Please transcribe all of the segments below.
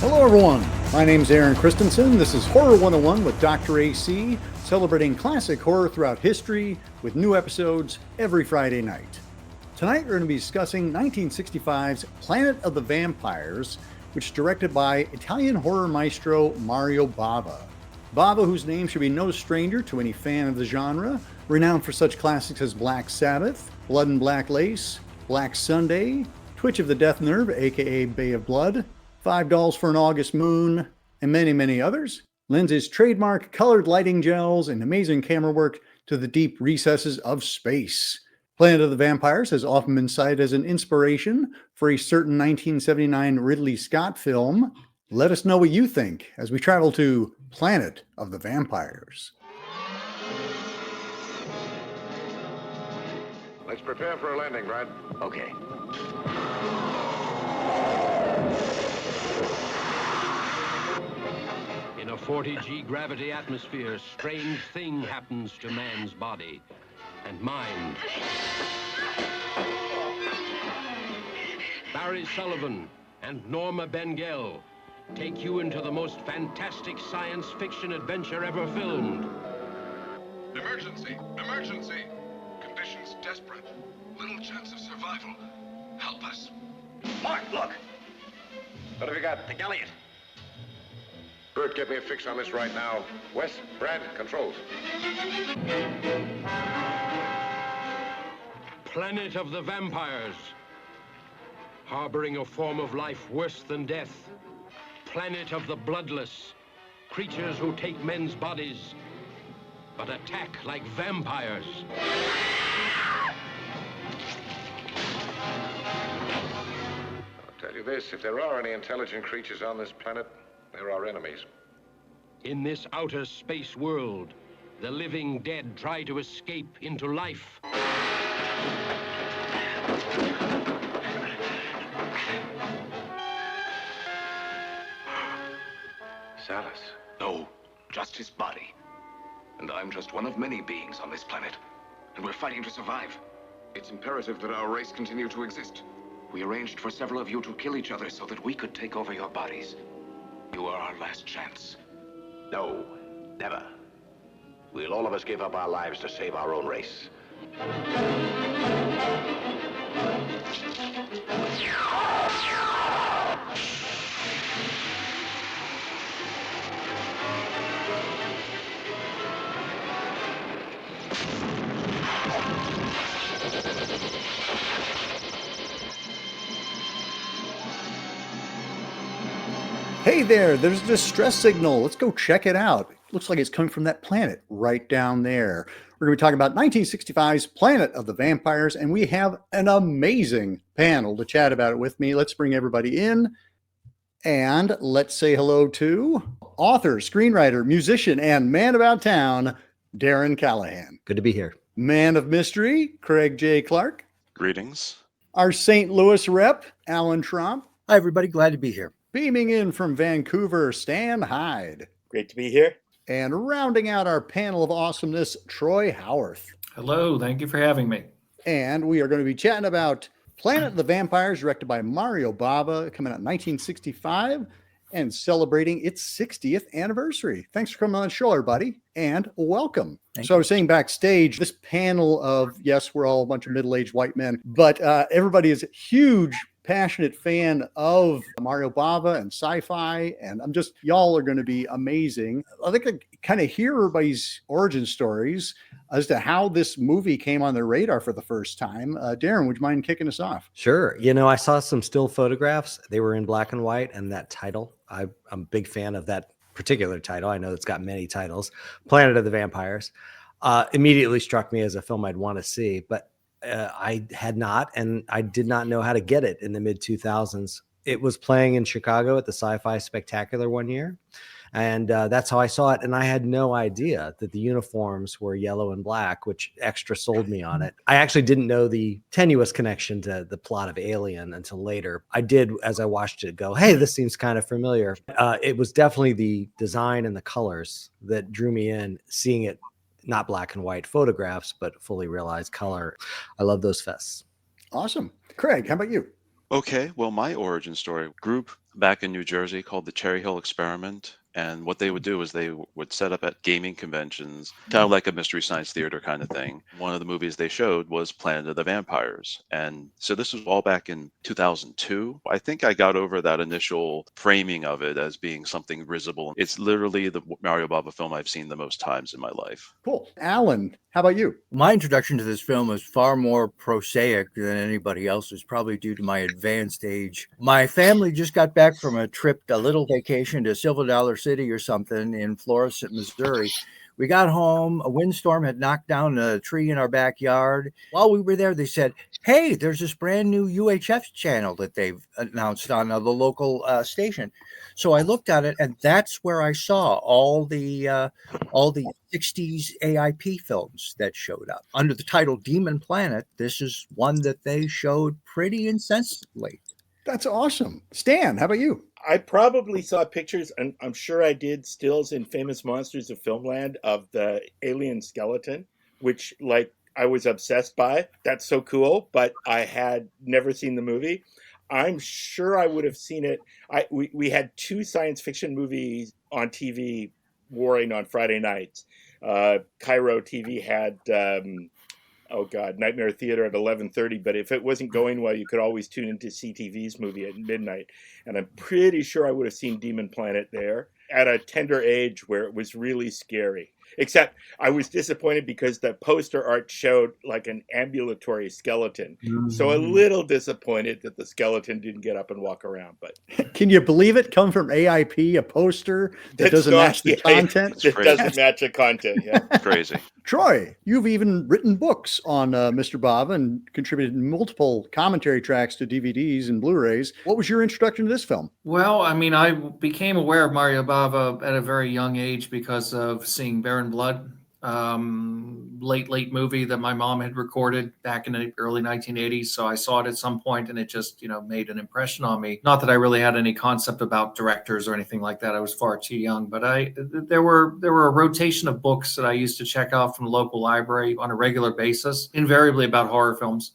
Hello everyone, my name's Aaron Christensen. This is Horror 101 with Dr. AC, celebrating classic horror throughout history with new episodes every Friday night. Tonight we're going to be discussing 1965's Planet of the Vampires, which is directed by Italian horror maestro Mario Bava. Bava, whose name should be no stranger to any fan of the genre, renowned for such classics as Black Sabbath, Blood and Black Lace, Black Sunday, Twitch of the Death Nerve, aka Bay of Blood, $5 for an August Moon, and many, many others, lends his trademark colored lighting gels and amazing camera work to the deep recesses of space. Planet of the Vampires has often been cited as an inspiration for a certain 1979 Ridley Scott film. Let us know what you think as we travel to Planet of the Vampires. Let's prepare for a landing, Brad. Okay. In a 40G gravity atmosphere, strange thing happens to man's body and mind. Barry Sullivan and Norma Bengall take you into the most fantastic science fiction adventure ever filmed. Emergency! Emergency! Conditions desperate. Little chance of survival. Help us. Mark, look! What have you got? The Elliot. Bert, get me a fix on this right now. Wes, Brad, controls. Planet of the Vampires. Harboring a form of life worse than death. Planet of the bloodless. Creatures who take men's bodies, but attack like vampires. I'll tell you this, if there are any intelligent creatures on this planet, they're our enemies. In this outer space world, the living dead try to escape into life. Salas. No, just his body. And I'm just one of many beings on this planet. And we're fighting to survive. It's imperative that our race continue to exist. We arranged for several of you to kill each other so that we could take over your bodies. You are our last chance. No, never. We'll all of us give up our lives to save our own race. Hey there, there's a distress signal. Let's go check it out. Looks like it's coming from that planet right down there. We're going to be talking about 1965's Planet of the Vampires, and we have an amazing panel to chat about it with me. Let's bring everybody in, and let's say hello to author, screenwriter, musician, and man about town, Darren Callahan. Good to be here. Man of mystery, Craig J. Clark. Greetings. Our St. Louis rep, Alan Trump. Hi, everybody. Glad to be here. Beaming in from Vancouver, Stan Hyde. Great to be here. And rounding out our panel of awesomeness, Troy Howarth. Hello, thank you for having me. And we are going to be chatting about Planet of the Vampires, directed by Mario Bava, coming out in 1965 and celebrating its 60th anniversary. Thanks for coming on the show, everybody, and welcome. I was saying backstage, this panel of, yes, we're all a bunch of middle-aged white men, but everybody is huge passionate fan of Mario Bava and sci-fi, and y'all are going to be amazing. I think I kind of hear everybody's origin stories as to how this movie came on their radar for the first time. Darren, would you mind kicking us off? Sure. I saw some still photographs. They were in black and white, and that title, I'm a big fan of that particular title. I know it's got many titles. Planet of the Vampires immediately struck me as a film I'd want to see, but I had not, and I did not know how to get it in the mid 2000s. It was playing in Chicago at the Sci-Fi Spectacular one year, and that's how I saw it. And I had no idea that the uniforms were yellow and black, which extra sold me on it. I actually didn't know the tenuous connection to the plot of Alien until later. I did, as I watched it, go, hey, this seems kind of familiar. It was definitely the design and the colors that drew me in, seeing it not black and white photographs, but fully realized color. I love those fests. Awesome. Craig, how about you? Okay, well, my origin story group back in New Jersey called the Cherry Hill Experiment. And what they would do is they would set up at gaming conventions, kind of like a Mystery Science Theater kind of thing. One of the movies they showed was Planet of the Vampires. And so this was all back in 2002. I think I got over that initial framing of it as being something risible. It's literally the Mario Bava film I've seen the most times in my life. Cool. Alan, how about you? My introduction to this film was far more prosaic than anybody else's, probably due to my advanced age. My family just got back from a trip, a little vacation to Silver Dollar City or something in Florissant, Missouri. We got home, a windstorm had knocked down a tree in our backyard. While we were there, they said, hey, there's this brand new UHF channel that they've announced on the local station. So I looked at it, and that's where I saw all the 60s AIP films that showed up. Under the title Demon Planet, this is one that they showed pretty incessantly. That's awesome. Stan, how about you? I probably saw pictures, and I'm sure I did, stills in Famous Monsters of Filmland of the alien skeleton, which, like, I was obsessed by. That's so cool, but I had never seen the movie. I'm sure I would have seen it. We had two science fiction movies on TV warring on Friday nights. Cairo TV had... Nightmare Theater at 11:30. But if it wasn't going well, you could always tune into CTV's movie at midnight. And I'm pretty sure I would have seen Demon Planet there at a tender age where it was really scary. Except I was disappointed because the poster art showed like an ambulatory skeleton. Mm-hmm. So a little disappointed that the skeleton didn't get up and walk around. But can you believe it? Come from AIP, a poster that doesn't match the content? It doesn't match the content, yeah. Crazy. Troy, you've even written books on Mr. Bava and contributed multiple commentary tracks to DVDs and Blu-rays. What was your introduction to this film? Well, I mean, I became aware of Mario Bava at a very young age because of seeing Barren Blood, late movie that my mom had recorded back in the early 1980s. So I saw it at some point, and it just, made an impression on me. Not that I really had any concept about directors or anything like that. I was far too young, but there were a rotation of books that I used to check out from the local library on a regular basis, invariably about horror films.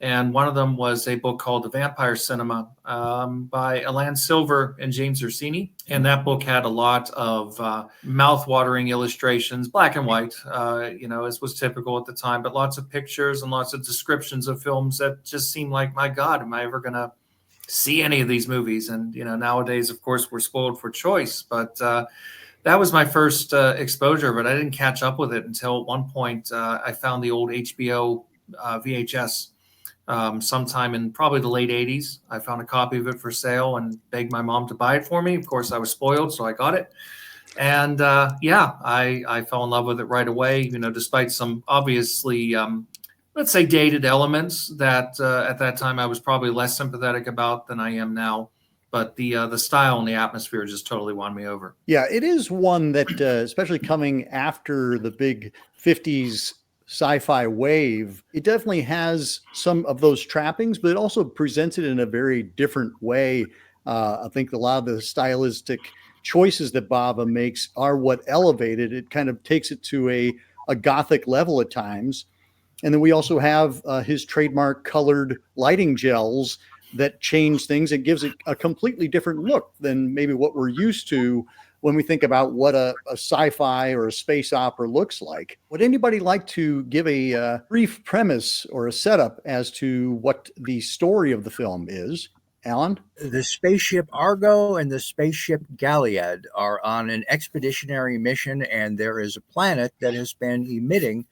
And one of them was a book called The Vampire Cinema by Alan Silver and James Orsini. And that book had a lot of mouth-watering illustrations, black and white, as was typical at the time, but lots of pictures and lots of descriptions of films that just seemed like, my God, am I ever going to see any of these movies? And, nowadays, of course, we're spoiled for choice. But that was my first exposure, but I didn't catch up with it until at one point I found the old HBO VHS. Sometime in probably the late 80s. I found a copy of it for sale and begged my mom to buy it for me. Of course, I was spoiled, so I got it. And I fell in love with it right away, despite some obviously, let's say, dated elements that at that time I was probably less sympathetic about than I am now. But the style and the atmosphere just totally won me over. Yeah, it is one that, especially coming after the big 50s sci-fi wave, it definitely has some of those trappings, but it also presents it in a very different way. I think a lot of the stylistic choices that Bava makes are what elevate it. It kind of takes it to a Gothic level at times. And then we also have his trademark colored lighting gels that change things. It gives it a completely different look than maybe what we're used to when we think about what a sci-fi or a space opera looks like. Would anybody like to give a brief premise or a setup as to what the story of the film is? Alan? The spaceship Argo and the spaceship Galliad are on an expeditionary mission, and there is a planet that has been emitting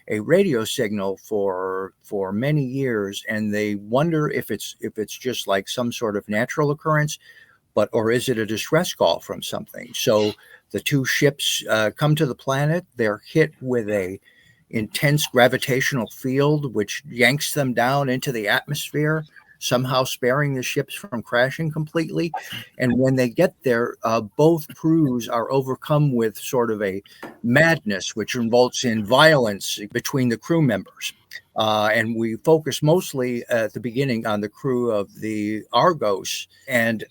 a radio signal for many years, and they wonder if it's just like some sort of natural occurrence, or is it a distress call from something? So the two ships come to the planet. They're hit with a intense gravitational field, which yanks them down into the atmosphere, somehow sparing the ships from crashing completely. And when they get there, both crews are overcome with sort of a madness, which results in violence between the crew members. And we focus mostly at the beginning on the crew of the Argos and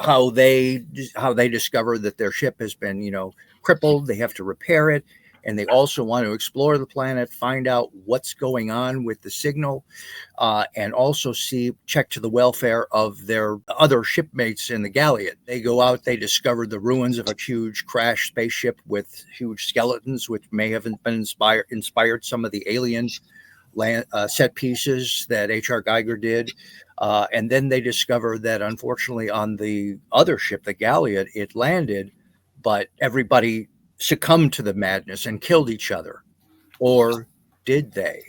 how they discover that their ship has been, crippled. They have to repair it. and they also want to explore the planet, find out what's going on with the signal, and also check to the welfare of their other shipmates in the Galliot. They go out, they discover the ruins of a huge crashed spaceship with huge skeletons, which may have been inspired some of the alien set pieces that H.R. Geiger did. And then they discover that, unfortunately, on the other ship, the Galliot, it landed, but everybody succumbed to the madness and killed each other. Or did they?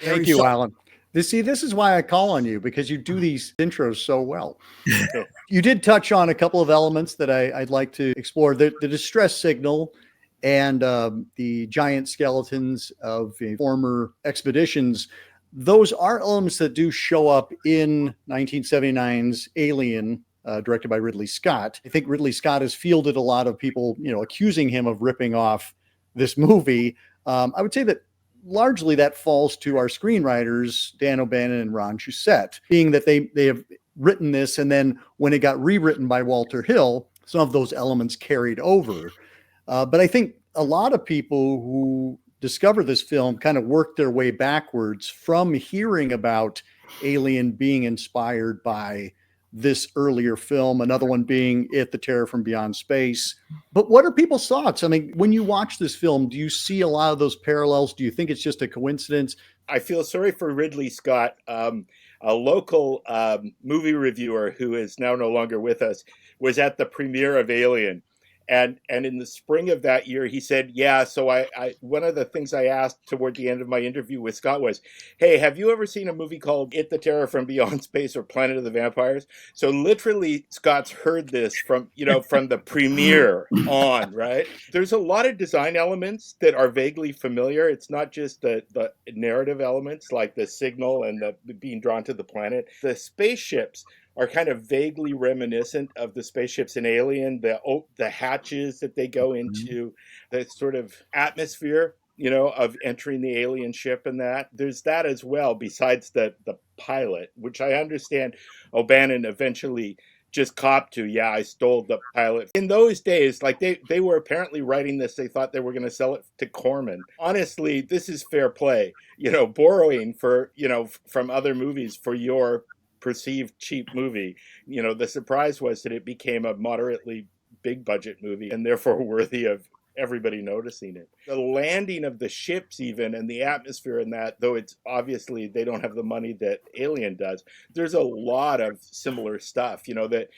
Thank you, Alan. This is why I call on you, because you do these intros so well. You did touch on a couple of elements that I'd like to explore. The distress signal and the giant skeletons of former expeditions. Those are elements that do show up in 1979's Alien, directed by Ridley Scott. I think Ridley Scott has fielded a lot of people, accusing him of ripping off this movie. I would say that largely that falls to our screenwriters, Dan O'Bannon and Ron Shusett, being that they have written this, and then when it got rewritten by Walter Hill, some of those elements carried over. But I think a lot of people who discover this film kind of work their way backwards from hearing about Alien being inspired by this earlier film, another one being It, the Terror from Beyond Space. But what are people's thoughts? I mean, when you watch this film, do you see a lot of those parallels? Do you think it's just a coincidence? I feel sorry for Ridley Scott. A local movie reviewer who is now no longer with us was at the premiere of Alien. And in the spring of that year, he said, yeah, so I one of the things I asked toward the end of my interview with Scott was, hey, have you ever seen a movie called It, the Terror from Beyond Space or Planet of the Vampires? So literally, Scott's heard this from the premiere on, right? There's a lot of design elements that are vaguely familiar. It's not just the narrative elements like the signal and the being drawn to the planet. The spaceships are kind of vaguely reminiscent of the spaceships in Alien, the hatches that they go into, the sort of atmosphere, of entering the alien ship and that. There's that as well, besides the pilot, which I understand O'Bannon eventually just copped to. Yeah, I stole the pilot. In those days, like they were apparently writing this, they thought they were going to sell it to Corman. Honestly, this is fair play, borrowing from other movies for your perceived cheap movie. The surprise was that it became a moderately big budget movie and therefore worthy of everybody noticing it. The landing of the ships even, and the atmosphere in that, though it's obviously they don't have the money that Alien does, there's a lot of similar stuff, that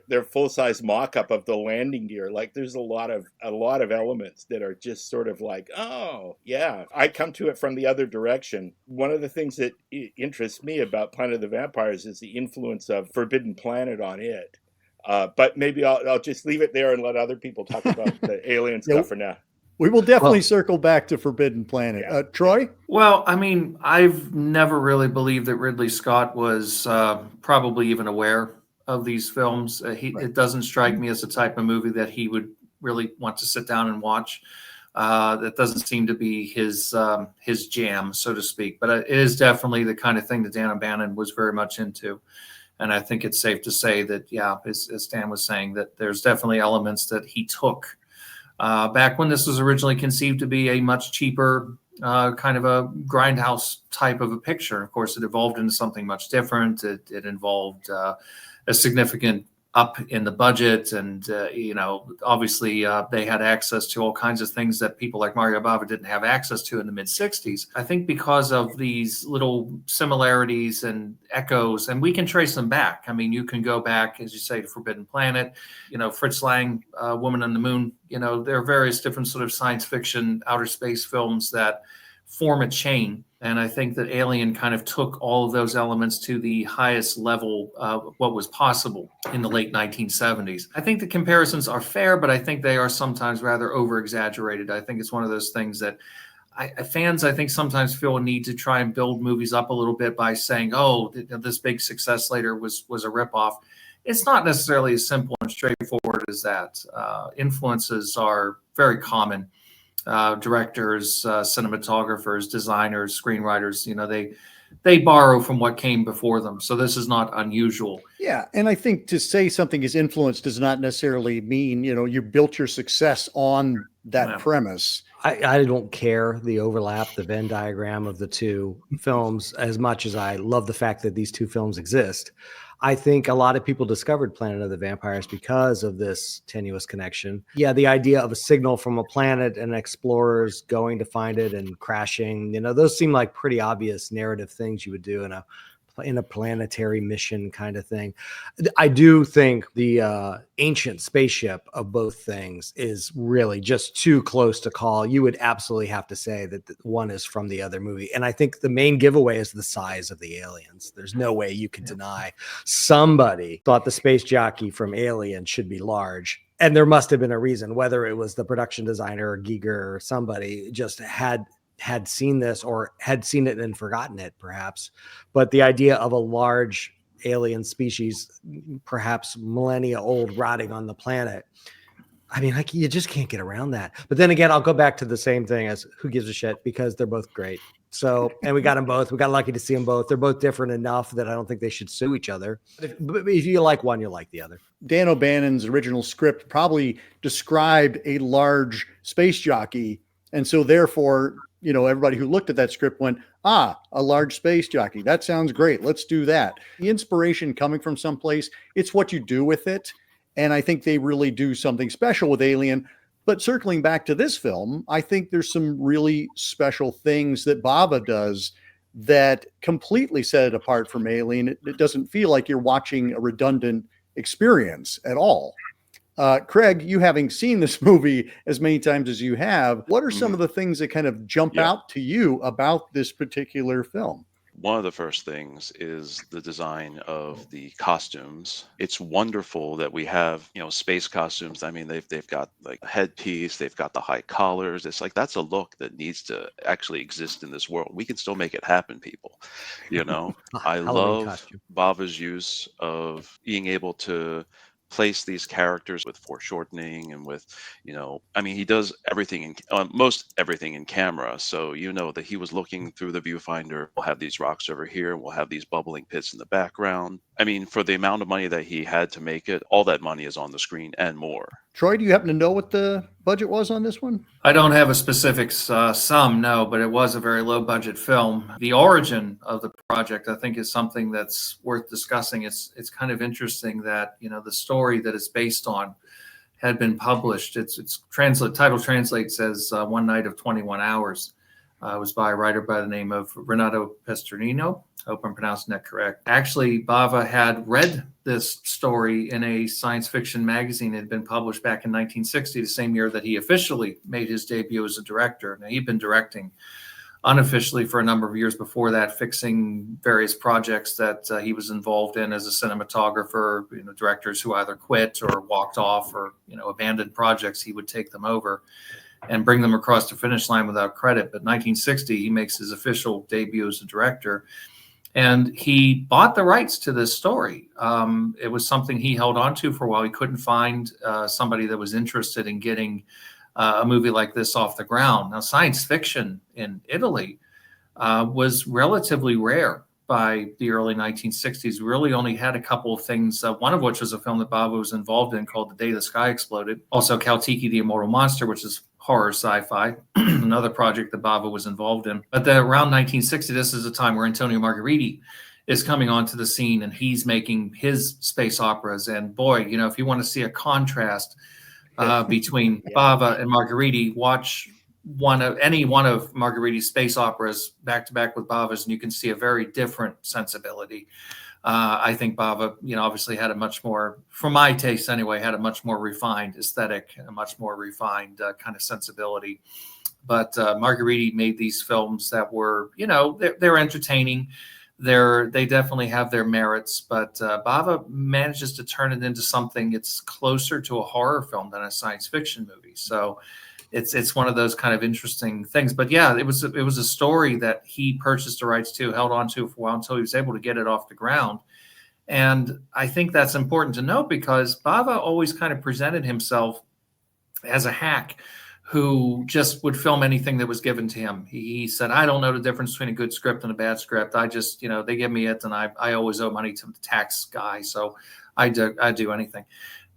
their full-size mock-up of the landing gear. Like there's a lot of elements that are just sort of like, oh yeah. I come to it from the other direction. One of the things that interests me about Planet of the Vampires is the influence of Forbidden Planet on it. But maybe I'll just leave it there and let other people talk about the alien stuff for now. We will definitely circle back to Forbidden Planet. Yeah. Troy? Well, I mean, I've never really believed that Ridley Scott was probably even aware of these films. It doesn't strike me as the type of movie that he would really want to sit down and watch. That doesn't seem to be his jam, so to speak. But it is definitely the kind of thing that Dan O'Bannon was very much into. And I think it's safe to say that, yeah, as Dan was saying, that there's definitely elements that he took back when this was originally conceived to be a much cheaper kind of a grindhouse type of a picture. Of course, it evolved into something much different. It involved a significant up in the budget, and obviously they had access to all kinds of things that people like Mario Bava didn't have access to in the mid 60s. I think because of these little similarities and echoes, and we can trace them back. I mean, you can go back, as you say, to Forbidden Planet, Fritz Lang, Woman on the Moon. There are various different sort of science fiction outer space films that form a chain. And I think that Alien kind of took all of those elements to the highest level of what was possible in the late 1970s. I think the comparisons are fair, but I think they are sometimes rather over-exaggerated. I think it's one of those things that fans, I think, sometimes feel a need to try and build movies up a little bit by saying, oh, this big success later was a ripoff. It's not necessarily as simple and straightforward as that. Influences are very common. Directors, cinematographers, designers, screenwriters, they borrow from what came before them. So this is not unusual. Yeah, and I think to say something is influenced does not necessarily mean, you built your success on that premise. I don't care the overlap, the Venn diagram of the two films, as much as I love the fact that these two films exist. I think a lot of people discovered Planet of the Vampires because of this tenuous connection. Yeah, the idea of a signal from a planet and explorers going to find it and crashing, those seem like pretty obvious narrative things you would do in a planetary mission kind of thing. I do think the ancient spaceship of both things is really just too close to call. You would absolutely have to say that one is from the other movie. And I think the main giveaway is the size of the aliens. There's no way you can deny somebody thought the space jockey from Alien should be large. And there must have been a reason, whether it was the production designer or Giger or somebody just had seen this or had seen it and forgotten it, perhaps. But the idea of a large alien species, perhaps millennia old, rotting on the planet, I mean, like, you just can't get around that. But then again, I'll go back to the same thing as who gives a shit, because they're both great. So, and we got them both. We got lucky to see them both. They're both different enough that I don't think they should sue each other. But if you like one, you like the other. Dan O'Bannon's original script probably described a large space jockey. And so therefore, everybody who looked at that script went, a large space jockey. That sounds great. Let's do that. The inspiration coming from someplace, it's what you do with it. And I think they really do something special with Alien. But circling back to this film, I think there's some really special things that Bava does that completely set it apart from Alien. It doesn't feel like you're watching a redundant experience at all. Craig, you having seen this movie as many times as you have, what are some of the things that kind of jump out to you about this particular film? One of the first things is the design of the costumes. It's wonderful that we have, space costumes. I mean, they've got like a headpiece, they've got the high collars. It's like, that's a look that needs to actually exist in this world. We can still make it happen, people. I love Bava's use of being able to place these characters with foreshortening and with, he does everything most everything in camera. So that he was looking through the viewfinder. We'll have these rocks over here. We'll have these bubbling pits in the background. For the amount of money that he had to make it, all that money is on the screen and more. Troy, do you happen to know what the budget was on this one? I don't have a specific sum, no, but it was a very low budget film. The origin of the project, I think, is something that's worth discussing. It's kind of interesting that, the story that it's based on had been published. Its title translates as One Night of 21 Hours. It was by a writer by the name of Renato Pesternino. I hope I'm pronouncing that correct. Actually, Bava had read this story in a science fiction magazine. It had been published back in 1960, the same year that he officially made his debut as a director. Now, he'd been directing unofficially for a number of years before that, fixing various projects that he was involved in as a cinematographer. Directors who either quit or walked off or abandoned projects, he would take them over and bring them across the finish line without credit. But 1960, he makes his official debut as a director. And he bought the rights to this story. It was something he held on to for a while. He couldn't find somebody that was interested in getting a movie like this off the ground. Now, science fiction in Italy was relatively rare by the early 1960s. We really only had a couple of things, one of which was a film that Bava was involved in called The Day the Sky Exploded. Also, Kaltiki, the Immortal Monster, which is horror sci-fi, another project that Bava was involved in. But then around 1960, this is a time where Antonio Margheriti is coming onto the scene, and he's making his space operas. And boy, if you want to see a contrast between Bava and Margheriti, watch any one of Margheriti's space operas back to back with Bava's, and you can see a very different sensibility. I think Bava, obviously had a much more, for my taste anyway, had a much more refined aesthetic and a much more refined kind of sensibility. But Margheriti made these films that were, they're entertaining. They definitely have their merits, but Bava manages to turn it into something it's closer to a horror film than a science fiction movie. So it's one of those kind of interesting things. But yeah, it was a story that he purchased the rights to, held on to for a while until he was able to get it off the ground. And I think that's important to note because Bava always kind of presented himself as a hack who just would film anything that was given to him. He said, I don't know the difference between a good script and a bad script. I just, they give me it, and I always owe money to the tax guy, so I do anything.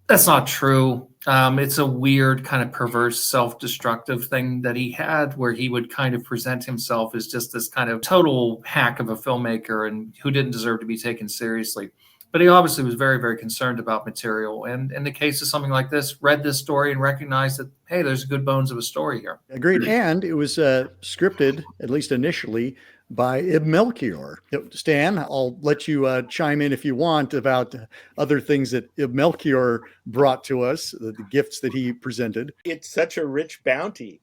That's not true. It's a weird kind of perverse self-destructive thing that he had, where he would kind of present himself as just this kind of total hack of a filmmaker and who didn't deserve to be taken seriously. But he obviously was very, very concerned about material. And in the case of something like this, read this story and recognized that, hey, there's good bones of a story here. Agreed. And it was scripted, at least initially, by Melchior. Stan, I'll let you chime in if you want about other things that Melchior brought to us, the gifts that he presented. It's such a rich bounty.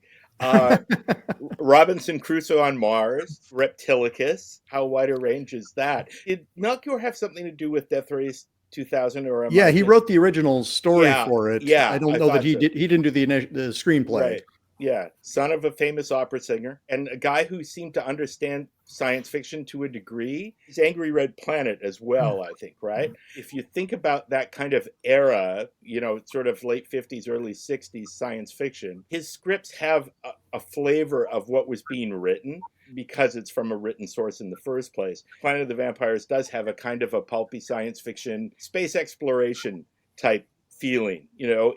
Robinson Crusoe on Mars, Reptilicus. How wide a range is that? Did Melchior have something to do with Death Race 2000? Or yeah, he wrote the original story for it. Yeah, I don't know that he didn't do the screenplay. Right. Yeah, son of a famous opera singer and a guy who seemed to understand science fiction to a degree. He's Angry Red Planet as well, I think, right? If you think about that kind of era, sort of late 50s, early 60s science fiction, his scripts have a flavor of what was being written because it's from a written source in the first place. Planet of the Vampires does have a kind of a pulpy science fiction, space exploration type feeling,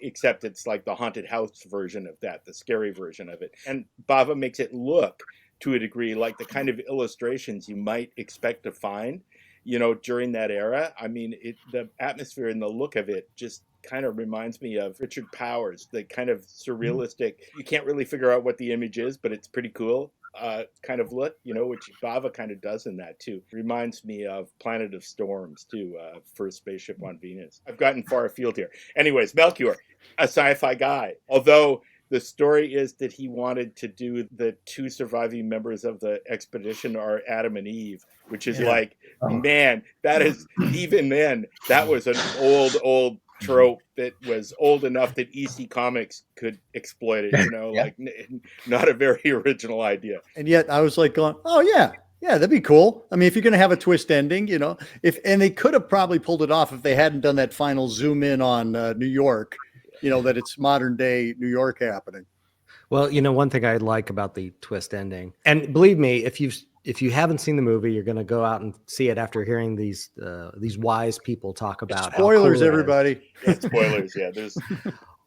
except it's like the haunted house version of that, the scary version of it. And Bava makes it look to a degree like the kind of illustrations you might expect to find, during that era. I mean, the atmosphere and the look of it just kind of reminds me of Richard Powers, the kind of surrealistic, you can't really figure out what the image is, but it's pretty cool kind of look, which Bava kind of does in that too. Reminds me of Planet of Storms too, First Spaceship on Venus. I've gotten far afield here. Anyways, Melchior, a sci-fi guy. Although the story is that he wanted to do the two surviving members of the expedition are Adam and Eve, which is man, that is, even then, that was an old trope that was old enough that EC Comics could exploit it, like not a very original idea. And yet I was like going, oh yeah, that'd be cool. I mean, if you're going to have a twist ending, and they could have probably pulled it off if they hadn't done that final zoom in on New York, that it's modern day New York happening. Well, one thing I like about the twist ending, and believe me, if you haven't seen the movie, you're going to go out and see it after hearing these wise people talk about spoilers, how cool everybody. Spoilers. Yeah, there's.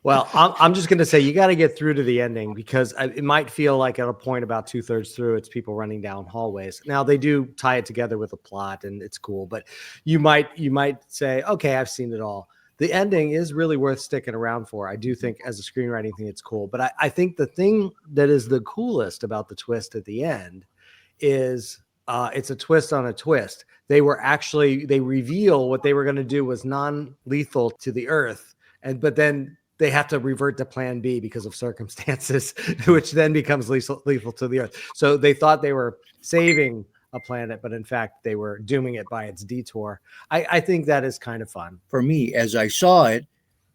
Well, I'm just going to say you got to get through to the ending because it might feel like at a point about 2/3 through, it's people running down hallways. Now they do tie it together with a plot, and it's cool. But you might say, okay, I've seen it all. The ending is really worth sticking around for. I do think as a screenwriting thing, it's cool. But I think the thing that is the coolest about the twist at the end is it's a twist on a twist. They reveal what they were going to do was non-lethal to the Earth, but then they have to revert to plan B because of circumstances, which then becomes lethal to the Earth. So they thought they were saving a planet, but in fact they were dooming it by its detour. I think that is kind of fun. For me, as I saw it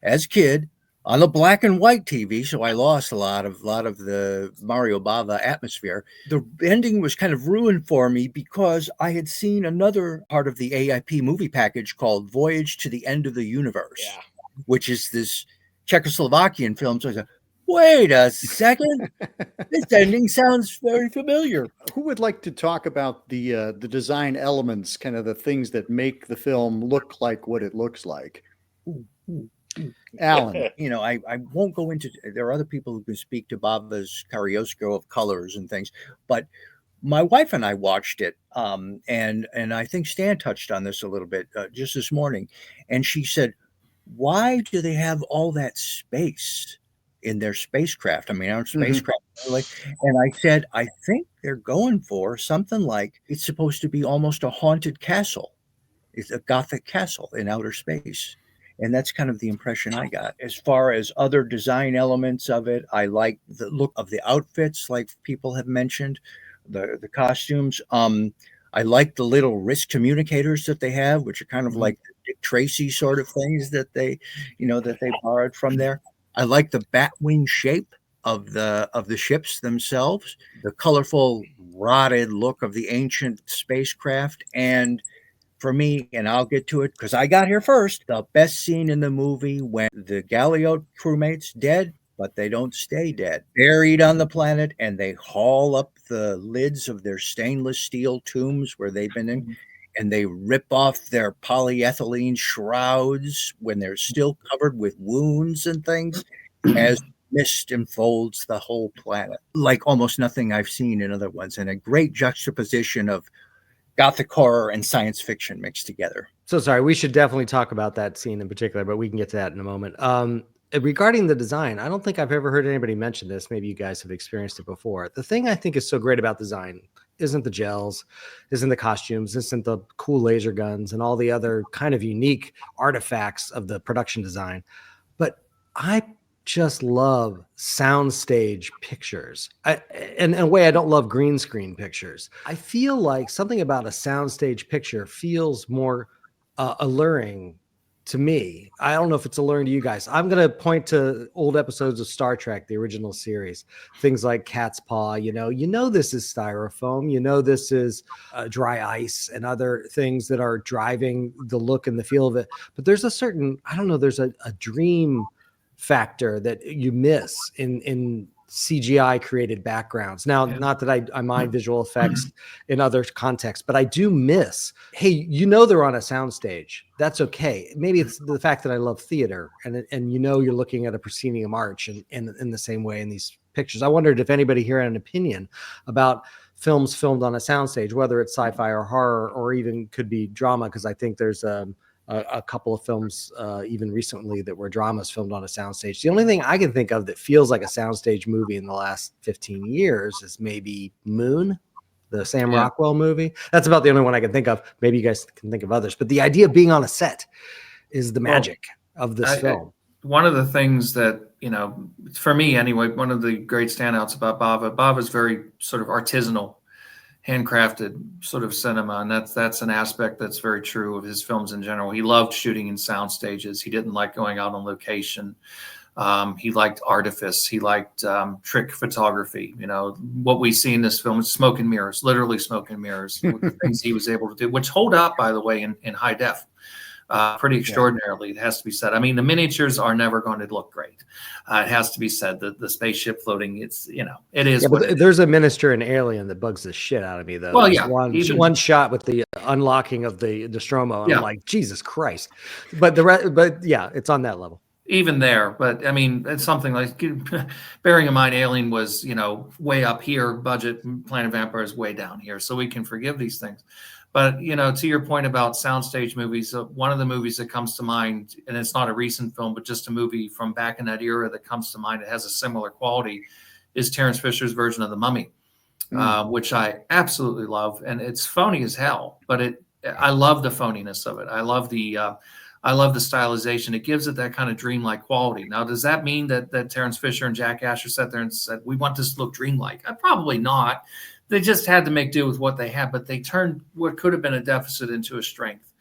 as a kid on the black and white TV, so I lost a lot of the Mario Bava atmosphere. The ending was kind of ruined for me because I had seen another part of the AIP movie package called Voyage to the End of the Universe, which is this Czechoslovakian film. So I said, wait a second, this ending sounds very familiar. Who would like to talk about the design elements, kind of the things that make the film look like what it looks like? Alan. I won't go into, there are other people who can speak to Bava's chiaroscuro of colors and things, but my wife and I watched it, and I think Stan touched on this a little bit just this morning, and she said, why do they have all that space in their spacecraft? I mean, our spacecraft. And I said, I think they're going for something like it's supposed to be almost a haunted castle. It's a Gothic castle in outer space. And that's kind of the impression I got. As far as other design elements of it, I like the look of the outfits, like people have mentioned, the costumes. I like the little wrist communicators that they have, which are kind of like Dick Tracy sort of things that they borrowed from there. I like the bat wing shape of the ships themselves, the colorful rotted look of the ancient spacecraft, and for me, and I'll get to it because I got here first, the best scene in the movie when the Galeot crewmate's dead but they don't stay dead. Buried on the planet, and they haul up the lids of their stainless steel tombs where they've been in, and they rip off their polyethylene shrouds when they're still covered with wounds and things as mist enfolds the whole planet, like almost nothing I've seen in other ones, and a great juxtaposition of Gothic horror and science fiction mixed together. So sorry, we should definitely talk about that scene in particular, but we can get to that in a moment. Regarding the design, I don't think I've ever heard anybody mention this. Maybe you guys have experienced it before. The thing I think is so great about design isn't the gels, isn't the costumes, isn't the cool laser guns and all the other kind of unique artifacts of the production design, but I just love soundstage pictures. In a way, I don't love green screen pictures. I feel like something about a soundstage picture feels more alluring to me. I don't know if it's alluring to you guys. I'm going to point to old episodes of Star Trek, the original series, things like Cat's Paw. You know, this is styrofoam. You know, this is dry ice and other things that are driving the look and the feel of it. But there's a certain, I don't know, there's a dream factor that you miss in CGI created backgrounds. Now, not that I mind visual effects in other contexts, but I do miss, hey, they're on a soundstage. That's okay. Maybe it's the fact that I love theater and you're looking at a proscenium arch in the same way in these pictures. I wondered if anybody here had an opinion about films filmed on a soundstage, whether it's sci-fi or horror or even could be drama, because I think there's a couple of films even recently that were dramas filmed on a soundstage. The only thing I can think of that feels like a soundstage movie in the last 15 years is maybe Moon, the Sam Rockwell movie. That's about the only one I can think of. Maybe you guys can think of others. But the idea of being on a set is the magic of this film. One of the things that, for me anyway, one of the great standouts about Bava is very sort of artisanal, handcrafted sort of cinema, and that's an aspect that's very true of his films in general. He loved shooting in sound stages. He didn't like going out on location. He liked artifice. He liked trick photography. What we see in this film is smoke and mirrors, literally smoke and mirrors, things he was able to do, which hold up, by the way, in high def. Pretty extraordinarily, it has to be said. I mean, the miniatures are never going to look great. It has to be said that the spaceship floating, it is. Yeah, but there's a minister in Alien that bugs the shit out of me, though. Well, yeah, one shot with the unlocking of the Nostromo, and I'm like, Jesus Christ. But yeah, it's on that level. Even there, but I mean, it's something like, bearing in mind, Alien was way up here, budget. Planet Vampires way down here, so we can forgive these things. But, to your point about soundstage movies, one of the movies that comes to mind, and it's not a recent film, but just a movie from back in that era that comes to mind that has a similar quality, is Terence Fisher's version of The Mummy, which I absolutely love. And it's phony as hell, but I love the phoniness of it. I love the stylization. It gives it that kind of dreamlike quality. Now, does that mean that Terence Fisher and Jack Asher sat there and said, we want this to look dreamlike? Probably not. They just had to make do with what they had, but they turned what could have been a deficit into a strength.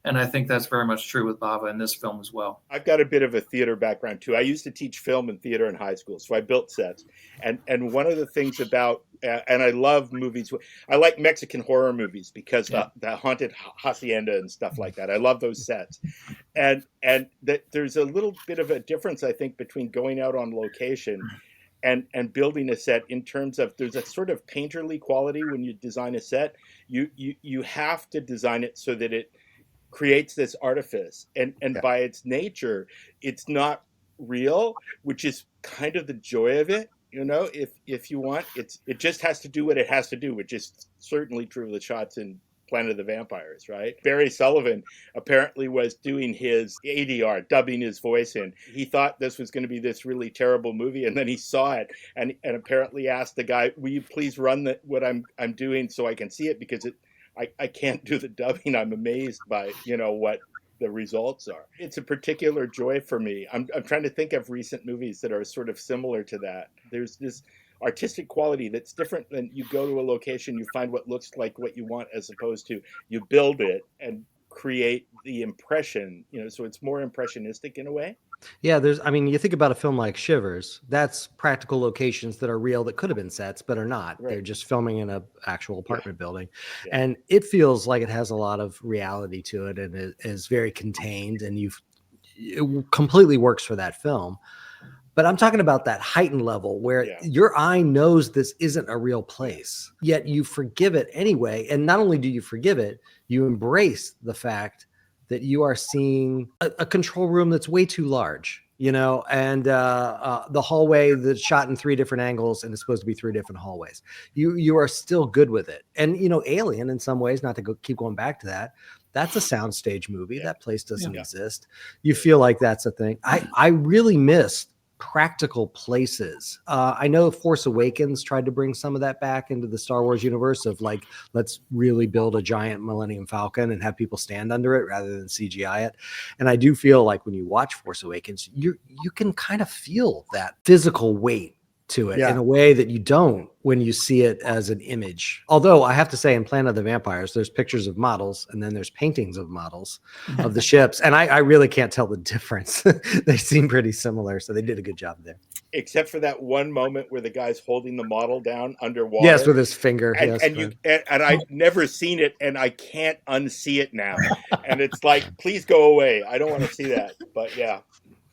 And I think that's very much true with Bava in this film as well. I've got a bit of a theater background too. I used to teach film and theater in high school, so I built sets. And one of the things about, and I love movies, I like Mexican horror movies because the haunted hacienda and stuff like that. I love those sets. And there's a little bit of a difference, I think, between going out on location and building a set in terms of there's a sort of painterly quality when you design a set. You have to design it so that it creates this artifice, and by its nature, it's not real, which is kind of the joy of it. If you want, it just has to do what it has to do, which is certainly true of the shots in Planet of the Vampires, right? Barry Sullivan apparently was doing his ADR, dubbing his voice in. He thought this was going to be this really terrible movie, and then he saw it and apparently asked the guy, "Will you please run what I'm doing so I can see it, because I can't do the dubbing. I'm amazed by what the results are." It's a particular joy for me. I'm trying to think of recent movies that are sort of similar to that. There's this artistic quality that's different than you go to a location, you find what looks like what you want, as opposed to you build it and create the impression, so it's more impressionistic in a way. Yeah, you think about a film like Shivers, that's practical locations that are real that could have been sets, but are not. Right. They're just filming in an actual apartment building. Yeah. And it feels like it has a lot of reality to it, and it is very contained, and it completely works for that film. But I'm talking about that heightened level where Yeah. your eye knows this isn't a real place, yet you forgive it anyway. And not only do you forgive it, you embrace the fact that you are seeing a control room that's way too large, you know, and the hallway that's shot in 3 different angles and it's supposed to be 3 different hallways. You are still good with it. And, you know, Alien in some ways, not to keep going back to that, that's a soundstage movie. Yeah. That place doesn't Yeah. exist. You feel like that's a thing. I really miss practical places. I know Force Awakens tried to bring some of that back into the Star Wars universe of like, let's really build a giant Millennium Falcon and have people stand under it rather than CGI it. And I do feel like when you watch Force Awakens, you can kind of feel that physical weight to it in a way that you don't when you see it as an image. Although I have to say in Planet of the Vampires, there's pictures of models and then there's paintings of models of the ships. And I really can't tell the difference. They seem pretty similar. So they did a good job there. Except for that one moment where the guy's holding the model down underwater. Yes, with his finger. And, yes, and I've never seen it and I can't unsee it now. And it's like, please go away. I don't want to see that. But yeah.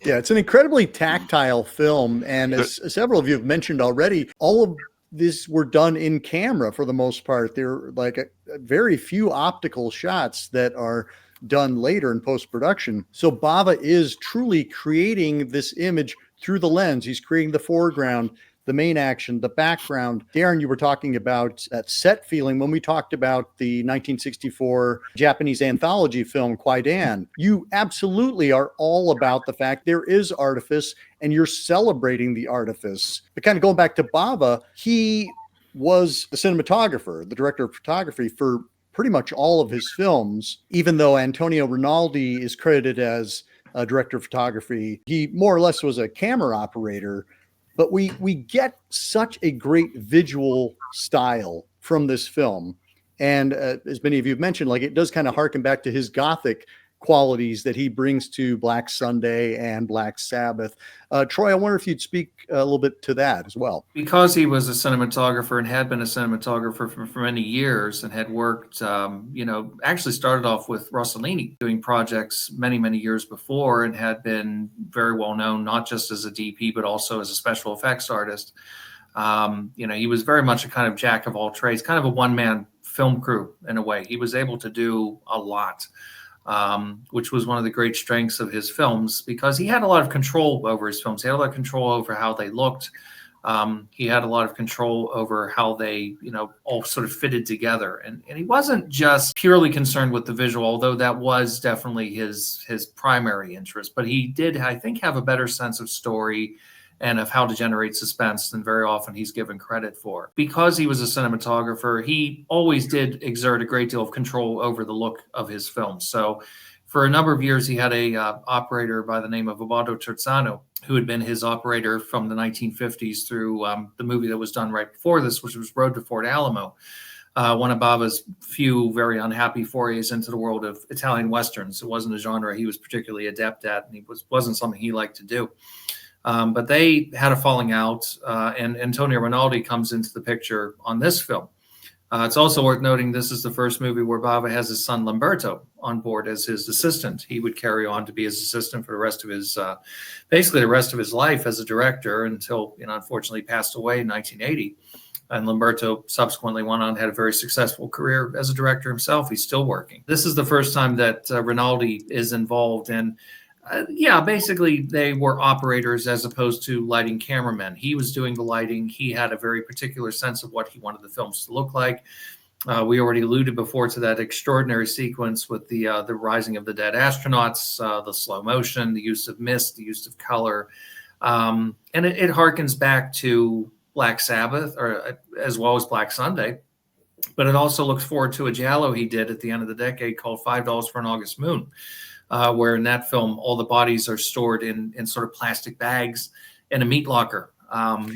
Yeah, it's an incredibly tactile film. And as several of you have mentioned already, all of this were done in camera for the most part. There are like a very few optical shots that are done later in post-production. So Bava is truly creating this image through the lens. He's creating the foreground, the main action, the background. Darren, you were talking about that set feeling when we talked about the 1964 Japanese anthology film, Kwaidan. You absolutely are all about the fact there is artifice and you're celebrating the artifice. But kind of going back to Bava, he was the cinematographer, the director of photography for pretty much all of his films, even though Antonio Rinaldi is credited as a director of photography. He more or less was a camera operator. But we get such a great visual style from this film. And as many of you have mentioned, like it does kind of harken back to his Gothic qualities that he brings to Black Sunday and Black Sabbath. Troy, I wonder if you'd speak a little bit to that as well. Because he was a cinematographer and had been a cinematographer for many years and had worked, actually started off with Rossellini doing projects many, many years before and had been very well known, not just as a DP, but also as a special effects artist. He was very much a kind of jack of all trades, kind of a one-man film crew in a way. He was able to do a lot. Which was one of the great strengths of his films because he had a lot of control over his films. He had a lot of control over how they looked. He had a lot of control over how they, all sort of fitted together. And he wasn't just purely concerned with the visual, although that was definitely his primary interest. But he did, I think, have a better sense of story and of how to generate suspense than very often he's given credit for. Because he was a cinematographer, he always did exert a great deal of control over the look of his films. So for a number of years, he had a operator by the name of Abbado Terzano, who had been his operator from the 1950s through the movie that was done right before this, which was Road to Fort Alamo. One of Bava's few very unhappy forays into the world of Italian Westerns. It wasn't a genre he was particularly adept at, and wasn't something he liked to do. But they had a falling out, and Antonio Rinaldi comes into the picture on this film. It's also worth noting this is the first movie where Bava has his son Lamberto on board as his assistant. He would carry on to be his assistant for the rest of his, basically the rest of his life as a director until, unfortunately passed away in 1980. And Lamberto subsequently went on, had a very successful career as a director himself. He's still working. This is the first time that Rinaldi is involved in. Basically they were operators as opposed to lighting cameramen. He was doing the lighting. He had a very particular sense of what he wanted the films to look like. We already alluded before to that extraordinary sequence with the rising of the dead astronauts, the slow motion, the use of mist, the use of color. And it harkens back to Black Sabbath or as well as Black Sunday. But it also looks forward to a giallo he did at the end of the decade called $5 for an August Moon. Where in that film, all the bodies are stored in sort of plastic bags in a meat locker.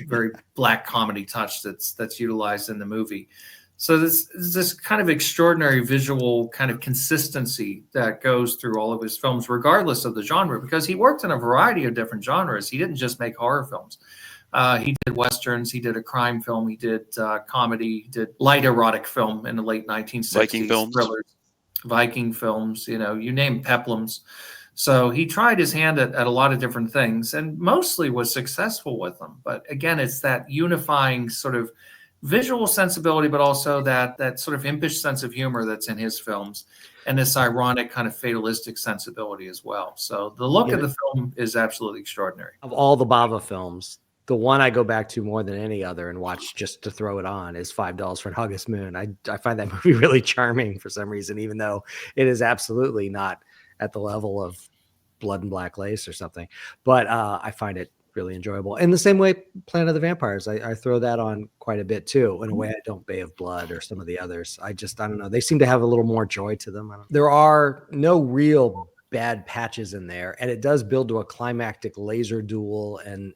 Very black comedy touch that's utilized in the movie. So this kind of extraordinary visual kind of consistency that goes through all of his films, regardless of the genre, because he worked in a variety of different genres. He didn't just make horror films. He did Westerns, he did a crime film, he did comedy, he did light erotic film in the late 1960s. Viking films. Thrillers. Viking films, you name peplums. So he tried his hand at a lot of different things and mostly was successful with them. But again, it's that unifying sort of visual sensibility, but also that sort of impish sense of humor that's in his films, and this ironic kind of fatalistic sensibility as well. So the look of the film is absolutely extraordinary. Of all the Bava films, the one I go back to more than any other and watch just to throw it on is $5 for an August Moon. I find that movie really charming for some reason, even though it is absolutely not at the level of Blood and Black Lace or something. But I find it really enjoyable. In the same way, Planet of the Vampires, I throw that on quite a bit too. In a way I don't Bay of Blood or some of the others. I don't know. They seem to have a little more joy to them. There are no real bad patches in there, and it does build to a climactic laser duel, and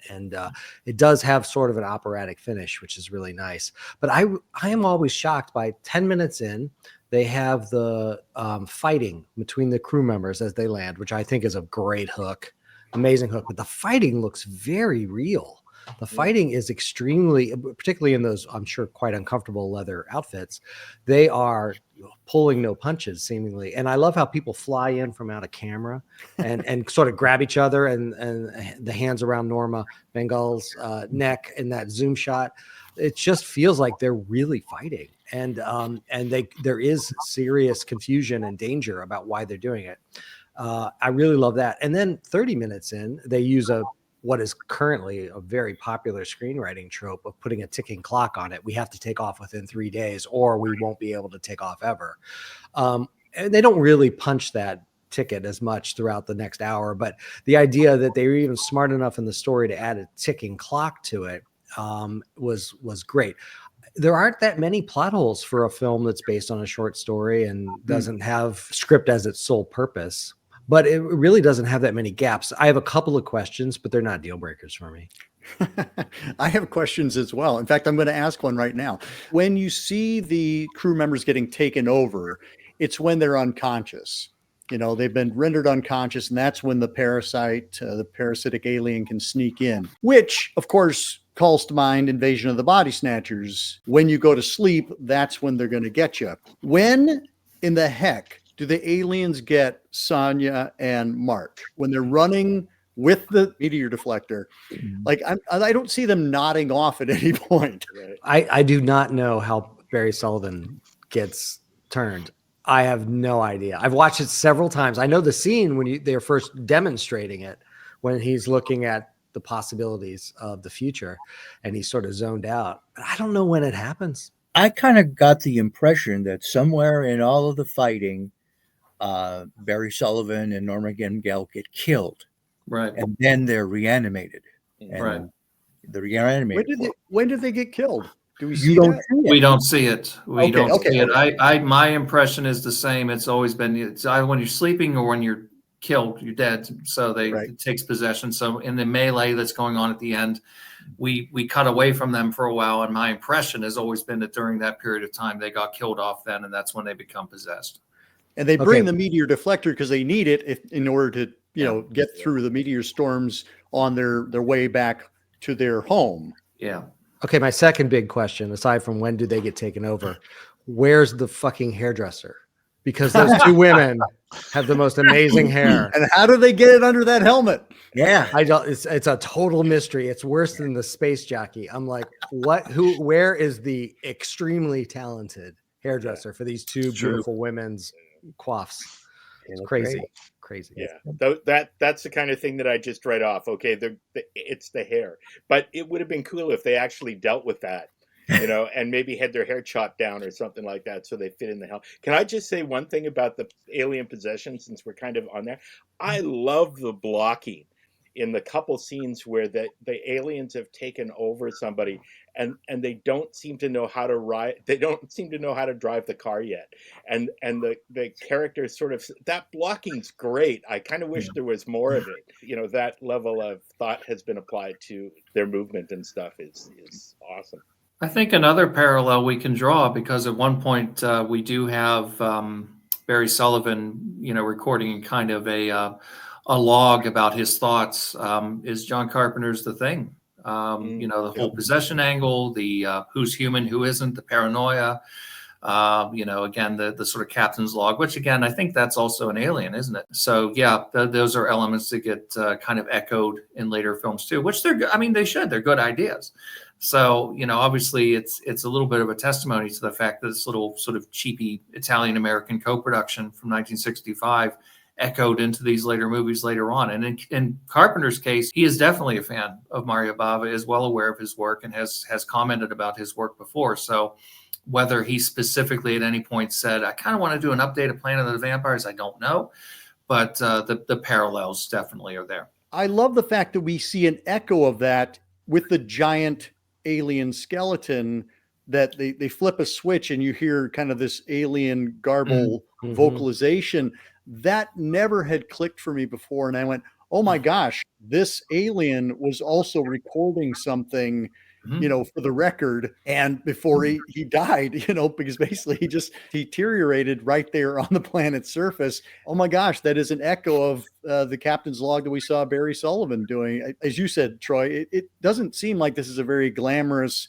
it does have sort of an operatic finish, which is really nice. But I am always shocked by 10 minutes in, they have the fighting between the crew members as they land, which I think is a great hook, amazing hook. But the fighting looks very real. The fighting is extremely, particularly in those, I'm sure, quite uncomfortable leather outfits. They are pulling no punches, seemingly. And I love how people fly in from out of camera and sort of grab each other, and the hands around Norma Bengall's neck in that zoom shot. It just feels like they're really fighting. And there is serious confusion and danger about why they're doing it. I really love that. And then 30 minutes in, they use what is currently a very popular screenwriting trope of putting a ticking clock on it. We have to take off within 3 days or we won't be able to take off ever. And they don't really punch that ticket as much throughout the next hour, but the idea that they were even smart enough in the story to add a ticking clock to it was great. There aren't that many plot holes for a film that's based on a short story and doesn't have script as its sole purpose. But it really doesn't have that many gaps. I have a couple of questions, but they're not deal breakers for me. I have questions as well. In fact, I'm going to ask one right now. When you see the crew members getting taken over, it's when they're unconscious. You know, they've been rendered unconscious, and that's when the parasitic alien can sneak in, which, of course, calls to mind Invasion of the Body Snatchers. When you go to sleep, that's when they're going to get you. When in the heck do the aliens get Sonya and Mark when they're running with the meteor deflector? Like, I don't see them nodding off at any point. I do not know how Barry Sullivan gets turned. I have no idea. I've watched it several times. I know the scene when they're first demonstrating it, when he's looking at the possibilities of the future and he's sort of zoned out. But I don't know when it happens. I kind of got the impression that somewhere in all of the fighting, Barry Sullivan and Norma Bengall get killed, right? And then they're reanimated, right? They're reanimated. When did they get killed? Do we see that? We don't see it. We don't see it. My impression is the same. It's always been it's either when you're sleeping or when you're killed, you're dead. So it takes possession. So in the melee that's going on at the end, we cut away from them for a while, and my impression has always been that during that period of time they got killed off then, and that's when they become possessed. And they bring the meteor deflector because they need it in order to get through the meteor storms on their way back to their home. Yeah. Okay, my second big question, aside from when do they get taken over, where's the fucking hairdresser? Because those two women have the most amazing hair. And how do they get it under that helmet? Yeah, it's a total mystery. It's worse than the space jockey. I'm like, where is the extremely talented hairdresser for these two beautiful women's coiffs? It's crazy. Yeah, that's the kind of thing that I just read off. Okay, it's the hair, but it would have been cool if they actually dealt with that, and maybe had their hair chopped down or something like that, so they fit in the helmet. Can I just say one thing about the alien possession, since we're kind of on there? I love the blocking in the couple scenes where the aliens have taken over somebody, and they don't seem to know how to ride. They don't seem to know how to drive the car yet, and the characters sort of, that blocking's great. I kind of wish there was more of it. That level of thought has been applied to their movement and stuff is awesome. I think another parallel we can draw, because at one point we do have Barry Sullivan, recording kind of a log about his thoughts, is John Carpenter's The Thing. The whole possession angle, the who's human, who isn't, the paranoia. Again, the sort of captain's log, which again, I think that's also an Alien, isn't it? So yeah, those are elements that get kind of echoed in later films too, which they're good ideas. So, obviously it's a little bit of a testimony to the fact that this little sort of cheapy Italian-American co-production from 1965 echoed into these later movies later on. And in Carpenter's case, he is definitely a fan of Mario Bava, is well aware of his work, and has commented about his work before. So whether he specifically at any point said, I kind of want to do an update of Planet of the Vampires, I don't know. But the parallels definitely are there. I love the fact that we see an echo of that with the giant alien skeleton, that they flip a switch and you hear kind of this alien garble vocalization. That never had clicked for me before. And I went, oh my gosh, this alien was also recording something, for the record. And before he died, because basically he just deteriorated right there on the planet's surface. Oh my gosh, that is an echo of the captain's log that we saw Barry Sullivan doing. As you said, Troy, it doesn't seem like this is a very glamorous,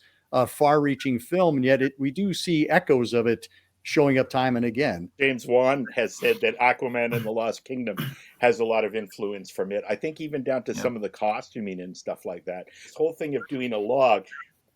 far-reaching film, and yet we do see echoes of it showing up time and again. James Wan has said that Aquaman and the Lost Kingdom has a lot of influence from it. I think even down to some of the costuming and stuff like that. This whole thing of doing a log,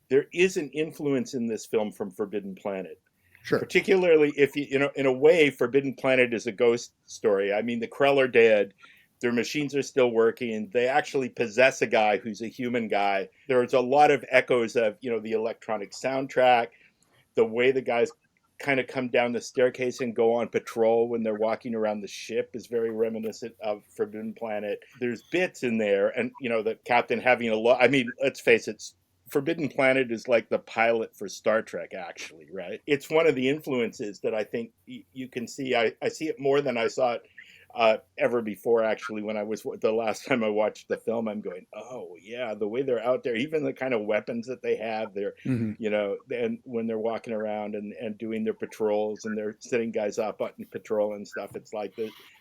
there is an influence in this film from Forbidden Planet. Sure. Particularly if in a way, Forbidden Planet is a ghost story. I mean, the Krell are dead. Their machines are still working. They actually possess a guy who's a human guy. There's a lot of echoes of, the electronic soundtrack, the way the guys kind of come down the staircase and go on patrol when they're walking around the ship is very reminiscent of Forbidden Planet. There's bits in there, and the captain having let's face it, Forbidden Planet is like the pilot for Star Trek, actually, right? It's one of the influences that I think you can see. I see it more than I saw it ever before, actually. When the last time I watched the film, I'm going, oh yeah, the way they're out there, even the kind of weapons that they have, they're and when they're walking around and doing their patrols and they're setting guys up on patrol and stuff, it's like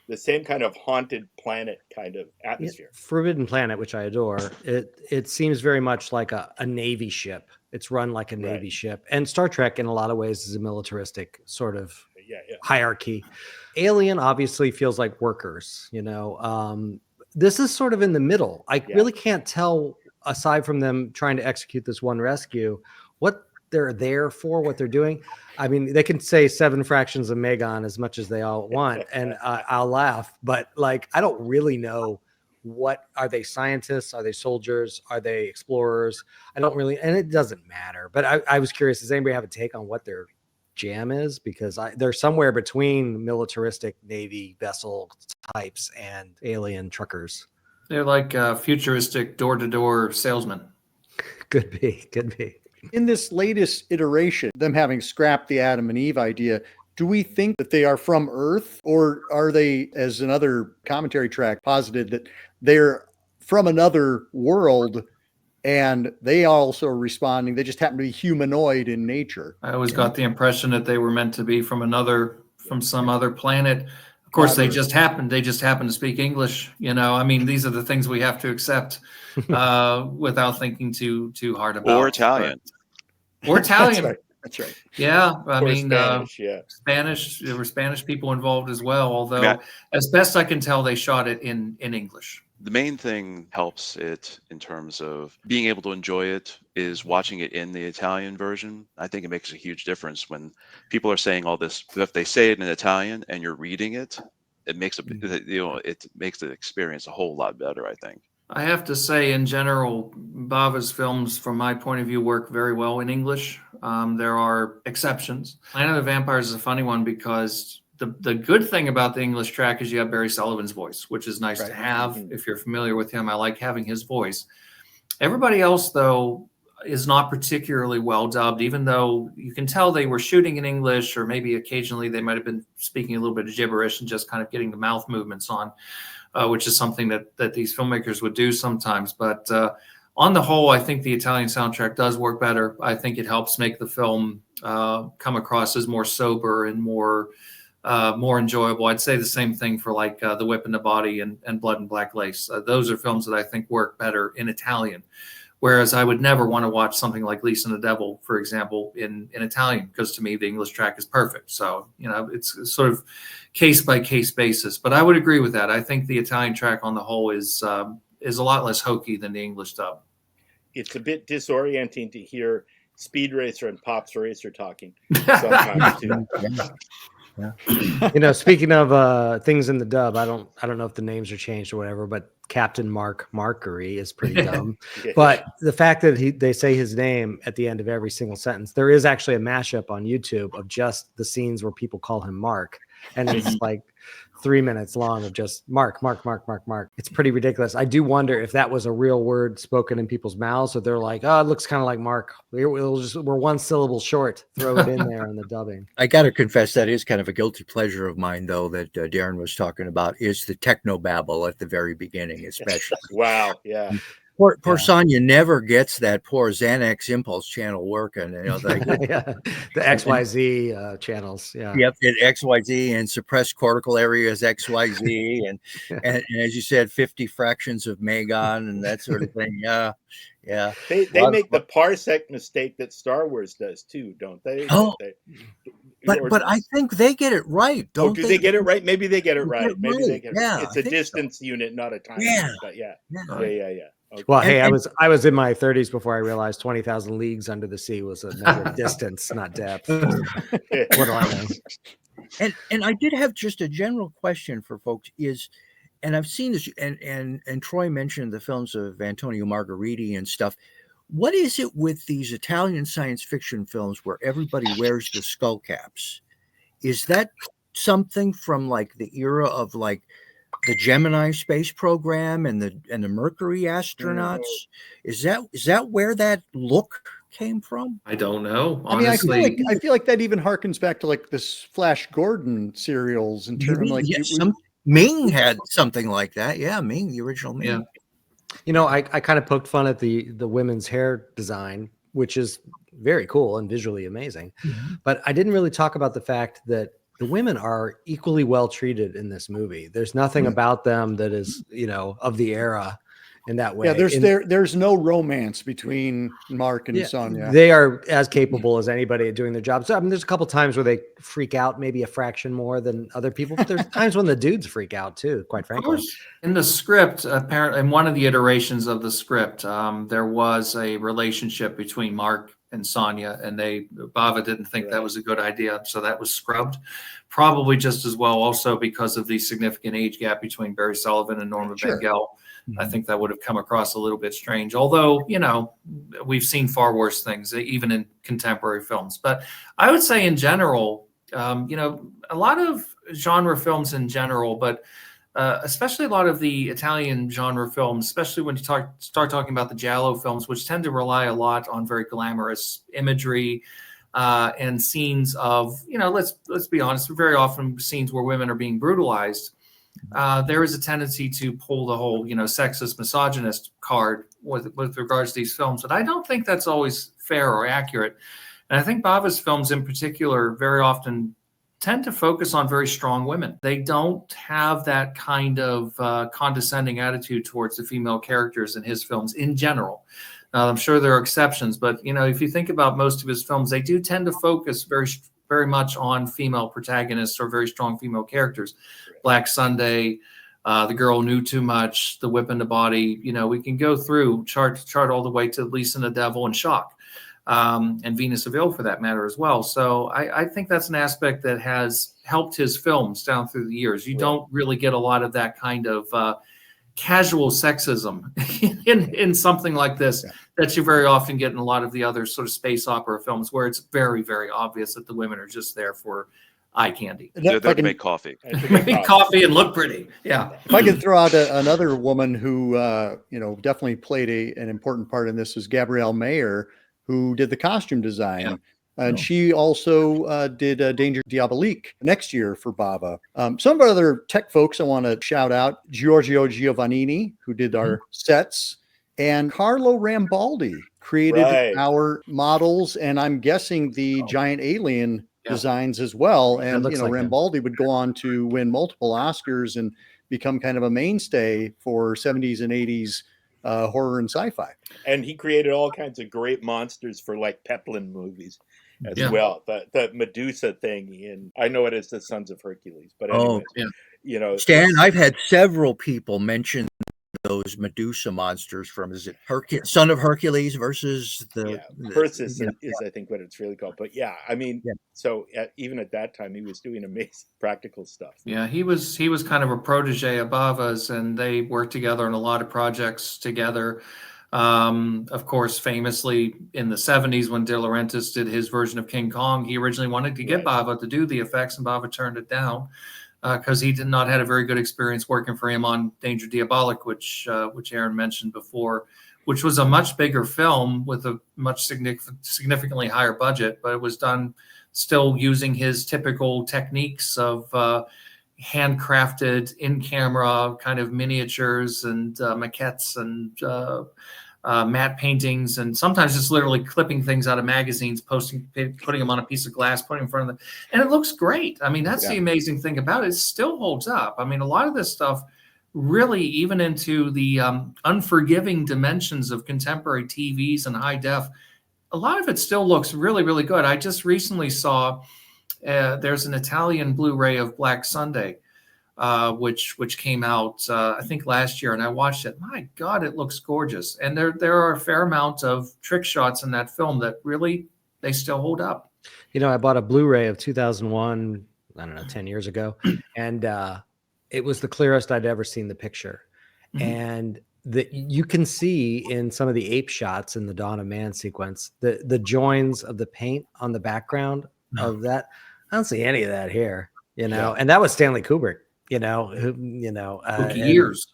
the same kind of haunted planet kind of atmosphere. Forbidden Planet, which I adore, it seems very much like a Navy ship. It's run like a Navy ship, and Star Trek in a lot of ways is a militaristic sort of hierarchy. Alien obviously feels like workers, this is sort of in the middle. I really can't tell, aside from them trying to execute this one rescue, what they're there for, what they're doing. I mean, they can say 7 fractions of Megon as much as they all want, and I'll laugh, but I don't really know. What are they? Scientists? Are they soldiers? Are they explorers? I don't really, and it doesn't matter, but I was curious, does anybody have a take on what their jam is? Because they're somewhere between militaristic Navy vessel types and alien truckers. They're like futuristic door-to-door salesmen. Could be. In this latest iteration, them having scrapped the Adam and Eve idea, do we think that they are from Earth, or are they, as another commentary track posited, that they're from another world and they also are responding? They just happen to be humanoid in nature. I always got the impression that they were meant to be from some other planet. Of course, they just happen to speak English. These are the things we have to accept without thinking too hard about. Or Italian. Or Italian. That's right. Yeah, Spanish, Spanish. There were Spanish people involved as well. Although, as best I can tell, they shot it in English. The main thing helps it in terms of being able to enjoy it is watching it in the Italian version. I think it makes a huge difference when people are saying all this. If they say it in Italian and you're reading it, it makes it makes the experience a whole lot better, I think. I have to say, in general, Bava's films, from my point of view, work very well in English. There are exceptions. Planet of the Vampires is a funny one because the good thing about the English track is you have Barry Sullivan's voice, which is nice to have. If you're familiar with him, I like having his voice. Everybody else, though, is not particularly well dubbed, even though you can tell they were shooting in English, or maybe occasionally they might have been speaking a little bit of gibberish and just kind of getting the mouth movements on. Which is something that these filmmakers would do sometimes. But on the whole, I think the Italian soundtrack does work better. I think it helps make the film come across as more sober and more enjoyable. I'd say the same thing for The Whip and the Body and Blood and Black Lace. Those are films that I think work better in Italian. Whereas I would never want to watch something like Lisa and the Devil, for example, in Italian, because to me the English track is perfect. So, it's sort of case by case basis. But I would agree with that. I think the Italian track on the whole is a lot less hokey than the English dub. It's a bit disorienting to hear Speed Racer and Pops Racer talking sometimes too. Yeah. Speaking of things in the dub, I don't know if the names are changed or whatever, but Captain Markery is pretty dumb. Yeah. But the fact that they say his name at the end of every single sentence, there is actually a mashup on YouTube of just the scenes where people call him Mark, and it's like 3 minutes long of just Mark. It's pretty ridiculous. I do wonder if that was a real word spoken in people's mouths, or they're like, oh, it looks kind of like Mark. We're one syllable short. Throw it in there in the dubbing. I got to confess that is kind of a guilty pleasure of mine, though, that Darren was talking about, is the techno babble at the very beginning, especially. Wow. Yeah. Poor Sonya never gets that poor Xanax impulse channel working. The XYZ channels. Yeah. Yep. XYZ and suppressed cortical areas XYZ and as you said, 50 fractions of Megon and that sort of thing. Yeah. Yeah. They make the parsec mistake that Star Wars does too, don't they? Oh. But I think they get it right, don't they? Do they get it right? Maybe they get it right. Maybe they get it right. It's a distance unit, not a time unit. But yeah. Okay. Well, hey, I was in my 30s before I realized 20,000 leagues under the sea was a measure of distance, not depth. What do I know? And I did have just a general question for folks and I've seen this, and Troy mentioned the films of Antonio Margheriti and stuff. What is it with these Italian science fiction films where everybody wears the skull caps? Is that something from like the era of like the Gemini space program and the Mercury astronauts? Is that where that look came from? I don't know. Honestly, I mean, I feel like that even harkens back to like this Flash Gordon serials in terms of like Ming had something like that. Yeah, Ming, the original Ming. Yeah. I kind of poked fun at the women's hair design, which is very cool and visually amazing. Mm-hmm. But I didn't really talk about the fact that the women are equally well treated in this movie. There's nothing about them that is, of the era in that way. Yeah, there's no romance between Mark and Sonya. They are as capable as anybody at doing their job. So I mean, there's a couple times where they freak out, maybe a fraction more than other people, but there's times when the dudes freak out too, quite frankly. In the script, apparently, in one of the iterations of the script, there was a relationship between Mark and Sonya, and Bava didn't think that was a good idea, so that was scrubbed. Probably just as well, also because of the significant age gap between Barry Sullivan and Norma Bengall. Mm-hmm. I think that would have come across a little bit strange. Although, we've seen far worse things, even in contemporary films. But I would say in general, a lot of genre films in general, but especially a lot of the Italian genre films, especially when you start talking about the giallo films, which tend to rely a lot on very glamorous imagery and scenes of, let's be honest, very often scenes where women are being brutalized. There is a tendency to pull the whole, sexist, misogynist card with regards to these films, but I don't think that's always fair or accurate. And I think Bava's films in particular very often tend to focus on very strong women. They don't have that kind of condescending attitude towards the female characters in his films in general. I'm sure there are exceptions, but if you think about most of his films, they do tend to focus very, very much on female protagonists or very strong female characters. Black Sunday, The Girl Knew Too Much, The Whip in the Body. We can go through chart all the way to Lisa and the Devil and Shock. And Venus of Ill for that matter as well. So I think that's an aspect that has helped his films down through the years. You don't really get a lot of that kind of casual sexism in something like this that you very often get in a lot of the other sort of space opera films where it's very, very obvious that the women are just there for eye candy. They're there to make coffee. Make coffee and look pretty. Yeah. If I could throw out another woman who, definitely played an important part in this is Gabriele Mayer, who did the costume design. Yeah. And she also did Danger Diabolique next year for Bava. Some of our other tech folks I want to shout out, Giorgio Giovannini, who did our sets, and Carlo Rambaldi created our models, and I'm guessing the giant alien designs as well. And, Rambaldi would go on to win multiple Oscars and become kind of a mainstay for 70s and 80s horror and sci-fi. And he created all kinds of great monsters for like Peplin movies as Yeah. well. The Medusa thing, and I know it as the Sons of Hercules, but Oh, anyways, you know, Stan, I've had several people mention those Medusa monsters from, is it Son of Hercules versus Perseus you know, is I think what it's really called. But yeah, I mean, Yeah. so even at that time, he was doing amazing practical stuff. Yeah, he was kind of a protege of BAVA'S, and they worked together on a lot of projects together. Of course, famously in the 70s when De Laurentiis did his version of King Kong, he originally wanted to get BAVA to do the effects, and BAVA turned it down because he did not had a very good experience working for him on Danger Diabolic, which Aaron mentioned before, which was a much bigger film with a much significantly higher budget, but it was done still using his typical techniques of handcrafted in-camera kind of miniatures and maquettes and matte paintings, and sometimes just literally clipping things out of magazines, putting them on a piece of glass, putting them in front of them, and it looks great. I mean, that's the amazing thing about it. It still holds up. I mean, a lot of this stuff really, even into the unforgiving dimensions of contemporary TVs and high def, a lot of it still looks really, really good. I just recently saw there's an Italian Blu-ray of Black Sunday, which came out I think last year, and I watched it. My God, it looks gorgeous. And there are a fair amount of trick shots in that film that really, they still hold up. You know, I bought a Blu-ray of 2001, I don't know, 10 years ago, and it was the clearest I'd ever seen the picture. And you can see in some of the ape shots in the Dawn of Man sequence, the joins of the paint on the background of that. I don't see any of that here, you know, and that was Stanley Kubrick, Years.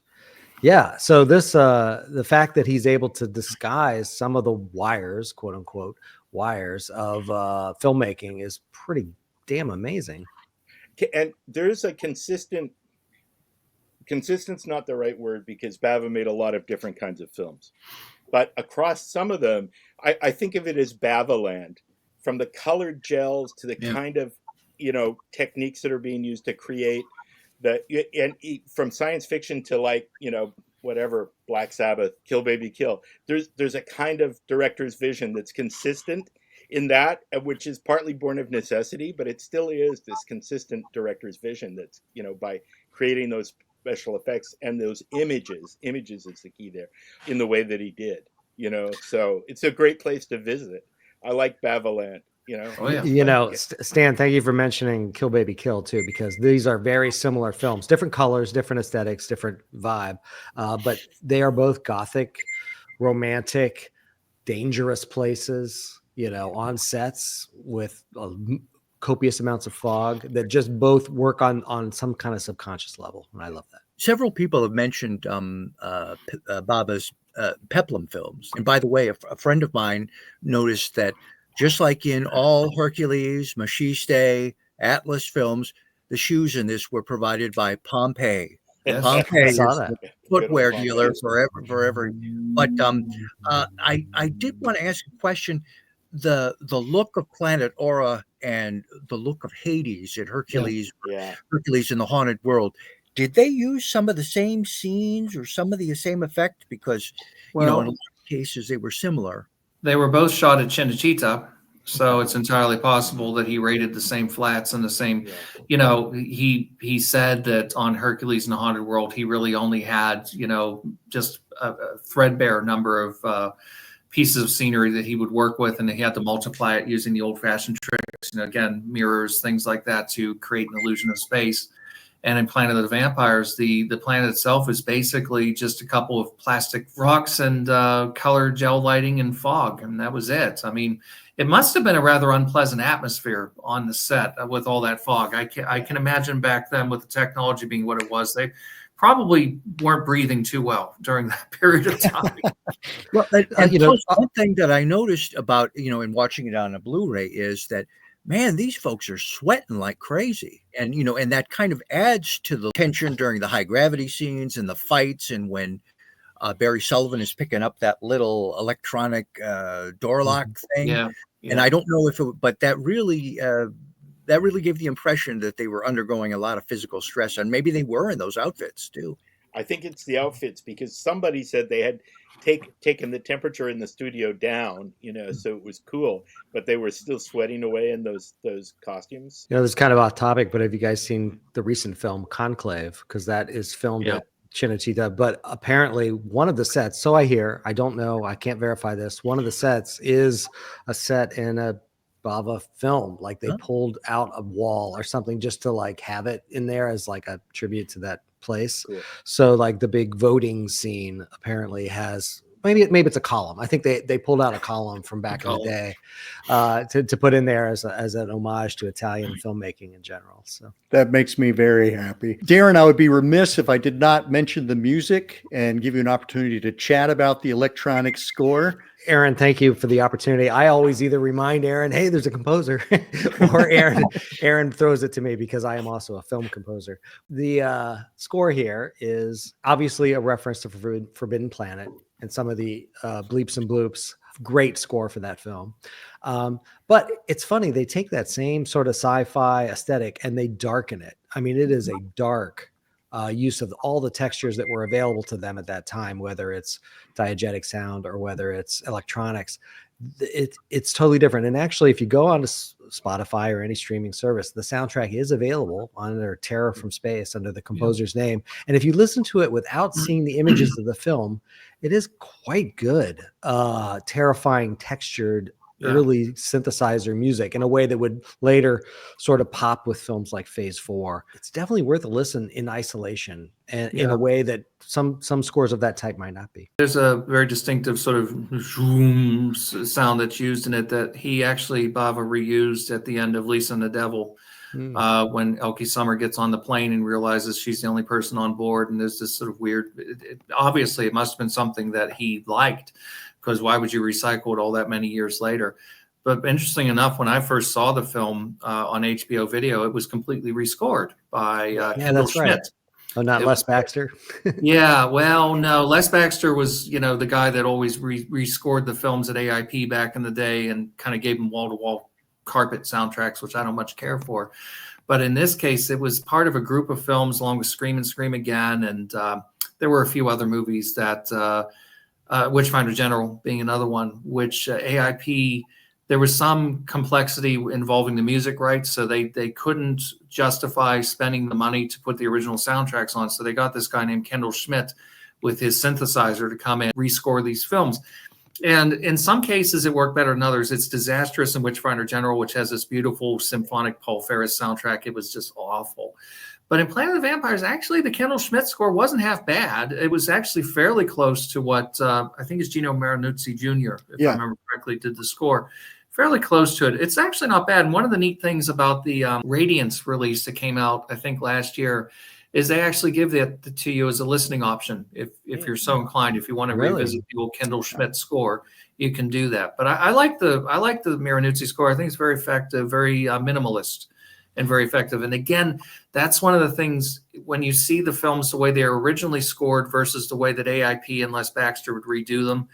Yeah. So this, the fact that he's able to disguise some of the wires, quote unquote, wires of filmmaking is pretty damn amazing. And there's a consistent's not the right word, because BAVA made a lot of different kinds of films, but across some of them, I think of it as BAVAland, from the colored gels to the kind of, techniques that are being used to create from science fiction to, like, whatever, Black Sabbath, Kill Baby Kill. There's a kind of director's vision that's consistent in that, which is partly born of necessity, but it still is this consistent director's vision that's, by creating those special effects and those images is the key there, in the way that he did, so it's a great place to visit. I like BAVAland. Stan, thank you for mentioning Kill Baby Kill too, because these are very similar films, different colors, different aesthetics, different vibe, but they are both Gothic, romantic, dangerous places, on sets with copious amounts of fog that just both work on some kind of subconscious level. And I love that. Several people have mentioned BAVA'S peplum films. And by the way, a friend of mine noticed that just like in all Hercules, Machiste, Atlas films, the shoes in this were provided by Pompeii. Yes. Pompeii is that. the footwear dealer forever. But I did want to ask a question. The look of planet Aura and the look of Hades in Hercules, Hercules in the Haunted World, did they use some of the same scenes or some of the same effect? Because in a lot of cases they were similar. They were both shot at Cinecittà, so it's entirely possible that he raided the same flats and the same, he said that on Hercules and the Haunted World, he really only had, just a threadbare number of pieces of scenery that he would work with, and he had to multiply it using the old-fashioned tricks, again, mirrors, things like that, to create an illusion of space. And in Planet of the Vampires, the planet itself is basically just a couple of plastic rocks and colored gel lighting and fog, and that was it. I mean, it must have been a rather unpleasant atmosphere on the set with all that fog. I can imagine back then, with the technology being what it was, they probably weren't breathing too well during that period of time. Well, one thing that I noticed about, in watching it on a Blu-ray is that, man, these folks are sweating like crazy. And, and that kind of adds to the tension during the high gravity scenes and the fights. And when Barry Sullivan is picking up that little electronic door lock thing. Yeah. And I don't know but that really gave the impression that they were undergoing a lot of physical stress. And maybe they were in those outfits too. I think it's the outfits, because somebody said they had taken the temperature in the studio down, so it was cool, but they were still sweating away in those costumes. This is kind of off topic, but have you guys seen the recent film Conclave? Because that is filmed Yeah. at Cinecittà, but apparently one of the sets, so I hear, I don't know, I can't verify this, one of the sets is a set in a Bava film. Like they pulled out a wall or something just to like have it in there as like a tribute to that place. Cool. So like the big voting scene apparently has maybe it's a column. I think they pulled out a column from back in the day to put in there as an homage to Italian filmmaking in general. So that makes me very happy. Darren, I would be remiss if I did not mention the music and give you an opportunity to chat about the electronic score. Aaron, thank you for the opportunity. I always either remind Aaron, hey, there's a composer, or Aaron throws it to me because I am also a film composer. The score here is obviously a reference to Forbidden Planet and some of the bleeps and bloops. Great score for that film. But it's funny, they take that same sort of sci-fi aesthetic and they darken it. I mean, it is a dark use of all the textures that were available to them at that time, whether it's diegetic sound or whether it's electronics. It's totally different. And actually, if you go onto Spotify or any streaming service, the soundtrack is available under Terror from Space under the composer's name. And if you listen to it without seeing the images of the film, it is quite good, terrifying, textured, early synthesizer music in a way that would later sort of pop with films like Phase 4. It's definitely worth a listen in isolation and in a way that some scores of that type might not be. There's a very distinctive sort of zoom sound that's used in it that he actually, Bava, reused at the end of Lisa and the Devil. When Elke Summer gets on the plane and realizes she's the only person on board, and there's this sort of weird, obviously it must have been something that he liked, because why would you recycle it all that many years later? But interesting enough, when I first saw the film on HBO Video, it was completely rescored by Kendall Schmidt. Right. Oh, not Les Baxter? Yeah, well, no. Les Baxter was, the guy that always rescored the films at AIP back in the day and kind of gave them wall-to-wall carpet soundtracks, which I don't much care for. But in this case, it was part of a group of films along with Scream and Scream Again. And there were a few other movies that, Witchfinder General being another one, which AIP, there was some complexity involving the music rights. So they couldn't justify spending the money to put the original soundtracks on. So they got this guy named Kendall Schmidt with his synthesizer to come in and rescore these films. And in some cases, it worked better than others. It's disastrous in Witchfinder General, which has this beautiful symphonic Paul Ferris soundtrack. It was just awful. But in Planet of the Vampires, actually, the Kendall Schmidt score wasn't half bad. It was actually fairly close to what I think is Gino Marinuzzi Jr., if I remember correctly, did the score. Fairly close to it. It's actually not bad. And one of the neat things about the Radiance release that came out, I think, last year, is they actually give that to you as a listening option. If you're so inclined, if you want to revisit the old Kendall Schmidt score, you can do that. But I like the Marinuzzi score. I think it's very effective, very minimalist, and very effective. And again, that's one of the things when you see the films the way they are originally scored versus the way that AIP and Les Baxter would redo them.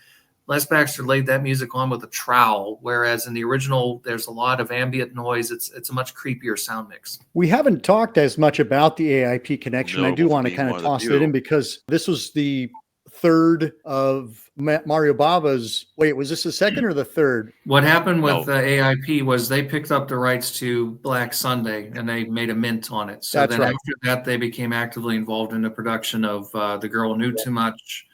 Les Baxter laid that music on with a trowel, whereas in the original, there's a lot of ambient noise. It's a much creepier sound mix. We haven't talked as much about the AIP connection. I do want to kind of toss it in because this was the third of Mario Bava's. Wait, was this the second or the third? What happened with AIP was they picked up the rights to Black Sunday and they made a mint on it. So after that, they became actively involved in the production of The Girl Knew Too Much,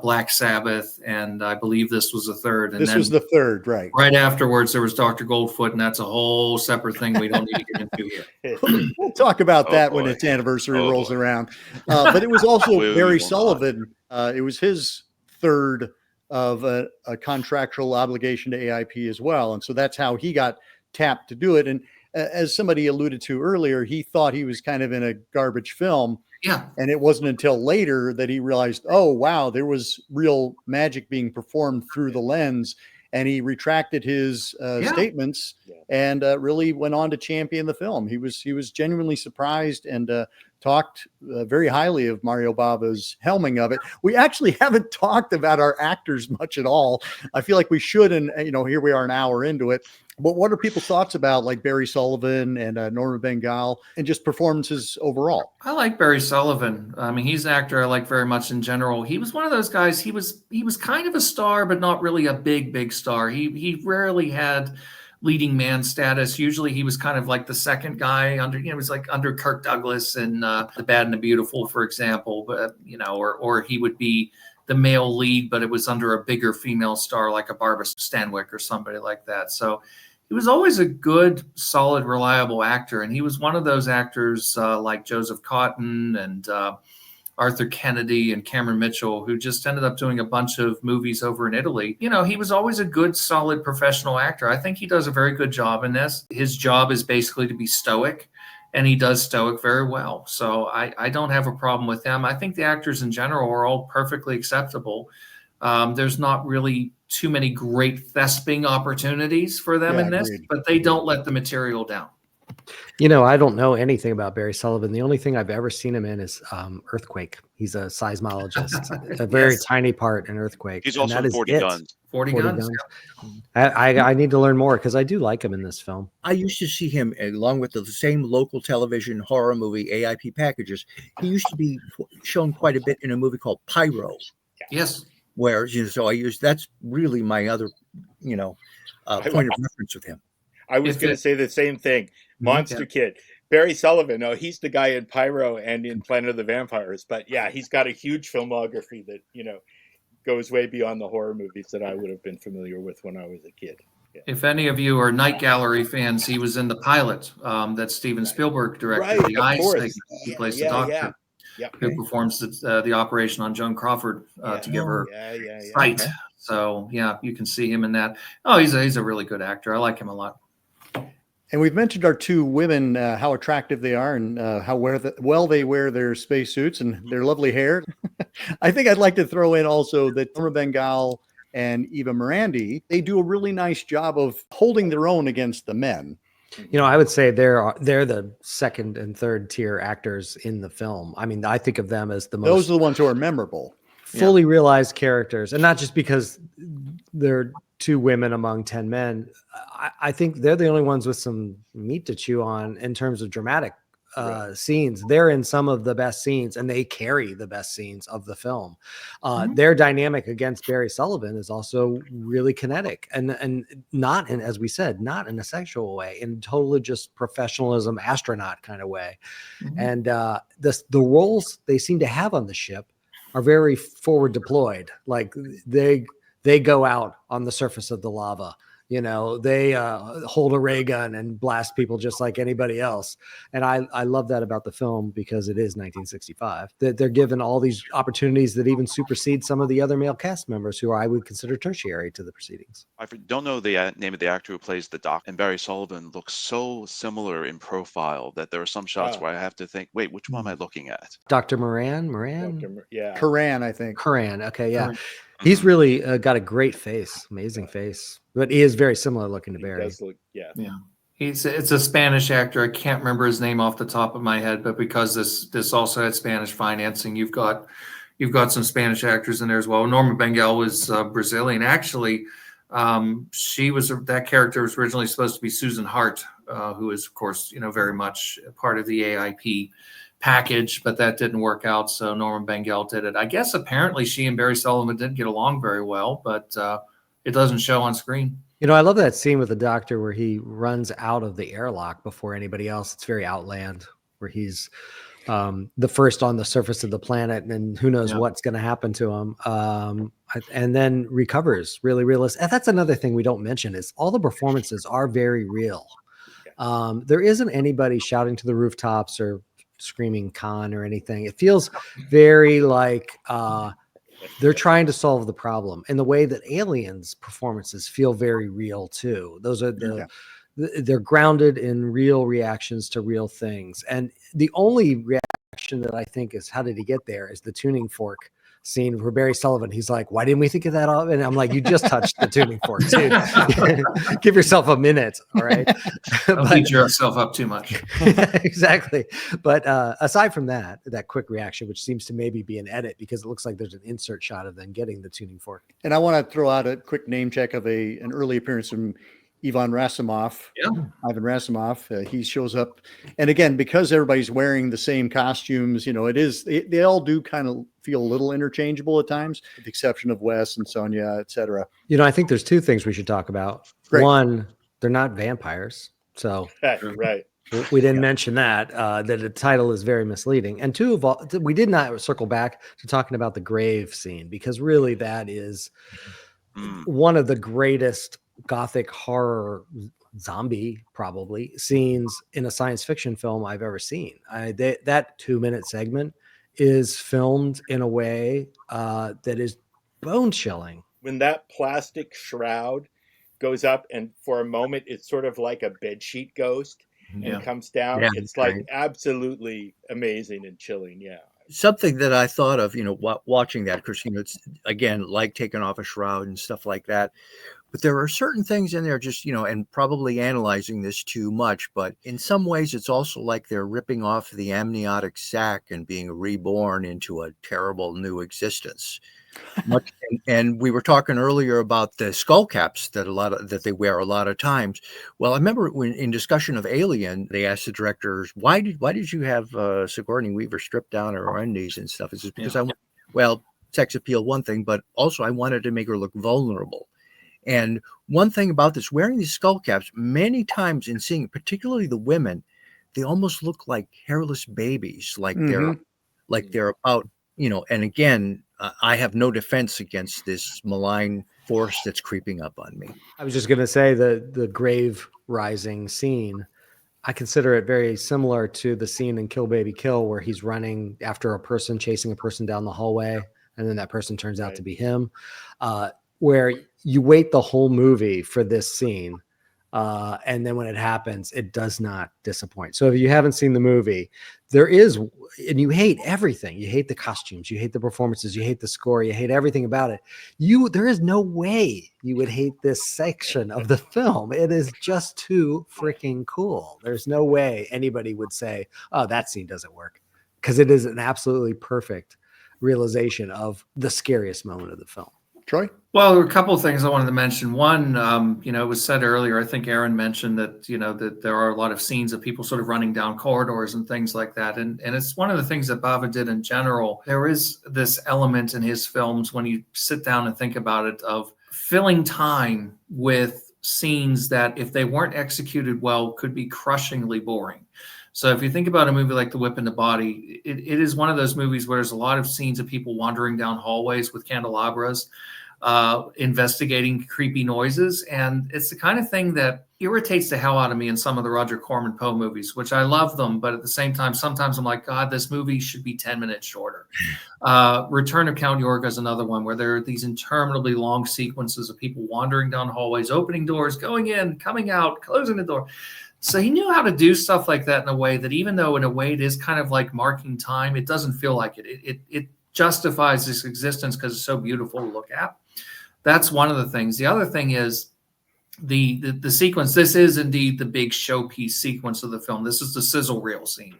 Black Sabbath, and I believe this was the third. And this was the third, right? Right afterwards, there was Dr. Goldfoot, and that's a whole separate thing we don't need to get into here. We'll talk about that when its anniversary rolls around. But it was also Barry Sullivan. It was his third of a contractual obligation to AIP as well, and so that's how he got tapped to do it. And as somebody alluded to earlier, he thought he was kind of in a garbage film. Yeah. And it wasn't until later that he realized, oh, wow, there was real magic being performed through the lens. And he retracted his statements and really went on to champion the film. He was genuinely surprised and talked very highly of Mario Bava's helming of it. We actually haven't talked about our actors much at all. I feel like we should, and here we are an hour into it. But what are people's thoughts about like Barry Sullivan and Norma Bengall and just performances overall? I like Barry Sullivan. I mean, he's an actor I like very much in general. He was one of those guys. He was kind of a star, but not really a big star. He rarely had leading man status. Usually, he was kind of like the second guy under. It was like under Kirk Douglas in The Bad and the Beautiful, for example. But or he would be the male lead, but it was under a bigger female star like a Barbara Stanwyck or somebody like that. So he was always a good, solid, reliable actor. And he was one of those actors like Joseph Cotten and Arthur Kennedy and Cameron Mitchell, who just ended up doing a bunch of movies over in Italy. He was always a good, solid professional actor. I think he does a very good job in this. His job is basically to be stoic, and he does stoic very well. So I don't have a problem with him. I think the actors in general are all perfectly acceptable. There's not really too many great thesping opportunities for them in this, agreed. but they don't let the material down. I don't know anything about Barry Sullivan. The only thing I've ever seen him in is Earthquake. He's a seismologist, a very tiny part in Earthquake. He's also in 40 Guns. 40 Guns. I need to learn more because I do like him in this film. I used to see him along with the same local television horror movie AIP packages. He used to be shown quite a bit in a movie called Pyro. Yes. Where that's really my other point of reference with him. I was going to say the same thing. Monster Kid. Barry Sullivan. Oh, he's the guy in Pyro and in Planet of the Vampires. But yeah, he's got a huge filmography that, goes way beyond the horror movies that I would have been familiar with when I was a kid. Yeah. If any of you are Night Gallery fans, he was in the pilot that Steven Spielberg directed. The Eye Signal. He plays the doctor who performs the operation on Joan Crawford to give her sight. Okay. So yeah, you can see him in that. Oh, he's a really good actor. I like him a lot. And we've mentioned our two women, how attractive they are and how well they wear their spacesuits and their lovely hair. I think I'd like to throw in also that Norma Bengall and Evi Marandi, they do a really nice job of holding their own against the men. I would say they're the second and third tier actors in the film. I mean, I think of them as the most. Those are the ones who are memorable. Fully realized characters, and not just because they're two women among 10 men. I think they're the only ones with some meat to chew on in terms of dramatic scenes. They're in some of the best scenes, and they carry the best scenes of the film. Their dynamic against Barry Sullivan is also really kinetic, and not in, as we said, not in a sexual way, in totally just professionalism, astronaut kind of way. And the roles they seem to have on the ship are very forward deployed. Like they go out on the surface of the lava. They hold a ray gun and blast people just like anybody else. And I love that about the film because it is 1965. That they're given all these opportunities that even supersede some of the other male cast members who I would consider tertiary to the proceedings. I don't know the name of the actor who plays the doc, and Barry Sullivan looks so similar in profile that there are some shots where I have to think, wait, which one am I looking at? Dr. Moran? Karan, I think. Karan. Okay, yeah. He's really got a great face, amazing face, but he is very similar looking to Barry. Does look, yeah. It's a Spanish actor. I can't remember his name off the top of my head, but because this also had Spanish financing, you've got some Spanish actors in there as well. Norma Bengall was Brazilian. Actually, that character was originally supposed to be Susan Hart, who is of course very much part of the AIP package, but that didn't work out. So Norma Bengall did it. I guess apparently she and Barry Sullivan didn't get along very well, but it doesn't show on screen. I love that scene with the doctor where he runs out of the airlock before anybody else. It's very Outland, where he's the first on the surface of the planet, and who knows what's going to happen to him. And then recovers really realistic. And that's another thing we don't mention is all the performances are very real. There isn't anybody shouting to the rooftops or screaming Khan or anything. It feels very like they're trying to solve the problem in the way that Aliens performances feel very real too. Those are they're grounded in real reactions to real things. And the only reaction that I think is how did he get there is the tuning fork scene where Barry Sullivan, he's like, why didn't we think of that? And I'm like, you just touched the tuning fork, dude. Give yourself a minute. All right. Don't beat yourself up too much. Exactly. But aside from that quick reaction, which seems to maybe be an edit because it looks like there's an insert shot of them getting the tuning fork. And I want to throw out a quick name check of an early appearance from Ivan Rassimov. Ivan Rassimov. He shows up. And again, because everybody's wearing the same costumes, they all do kind of feel a little interchangeable at times, with the exception of Wes and Sonia, etc. I think there's two things we should talk about. Great. One, they're not vampires. So right. We didn't mention that the title is very misleading. And two of all, we did not circle back to talking about the grave scene, because really that is one of the greatest Gothic horror zombie probably scenes in a science fiction film I've ever seen. That 2-minute segment is filmed in a way that is bone chilling. When that plastic shroud goes up and for a moment it's sort of like a bedsheet ghost and comes down, it's like absolutely amazing and chilling. Something that I thought of, watching that, because it's again like taking off a shroud and stuff like that. But there are certain things in there just, and probably analyzing this too much, but in some ways it's also like they're ripping off the amniotic sac and being reborn into a terrible new existence. And we were talking earlier about the skull caps that they wear a lot of times. Well, I remember when in discussion of Alien, they asked the directors, why did you have Sigourney Weaver strip down her undies and stuff? Is it because sex appeal, one thing, but also I wanted to make her look vulnerable. And one thing about this, wearing these skull caps, many times in seeing, particularly the women, they almost look like hairless babies, like they're about, and again, I have no defense against this malign force that's creeping up on me. I was just going to say the grave rising scene, I consider it very similar to the scene in Kill Baby Kill where he's running after a person, chasing a person down the hallway, and then that person turns out to be him, where you wait the whole movie for this scene. And then when it happens, it does not disappoint. So if you haven't seen the movie, there is, and you hate everything. You hate the costumes, you hate the performances, you hate the score, you hate everything about it. There is no way you would hate this section of the film. It is just too freaking cool. There's no way anybody would say, oh, that scene doesn't work, because it is an absolutely perfect realization of the scariest moment of the film. Troy? Well, there were a couple of things I wanted to mention. One, it was said earlier, I think Aaron mentioned that, that there are a lot of scenes of people sort of running down corridors and things like that. And it's one of the things that Bava did in general. There is this element in his films, when you sit down and think about it, of filling time with scenes that, if they weren't executed well, could be crushingly boring. So if you think about a movie like The Whip and the Body, it is one of those movies where there's a lot of scenes of people wandering down hallways with candelabras, investigating creepy noises. And it's the kind of thing that irritates the hell out of me in some of the Roger Corman Poe movies, which I love them. But at the same time, sometimes I'm like, God, this movie should be 10 minutes shorter. Return of Count Yorga is another one where there are these interminably long sequences of people wandering down hallways, opening doors, going in, coming out, closing the door. So he knew how to do stuff like that in a way that, even though in a way it is kind of like marking time, it doesn't feel like it. It justifies its existence because it's so beautiful to look at. That's one of the things. The other thing is the sequence. This is indeed the big showpiece sequence of the film. This is the sizzle reel scene.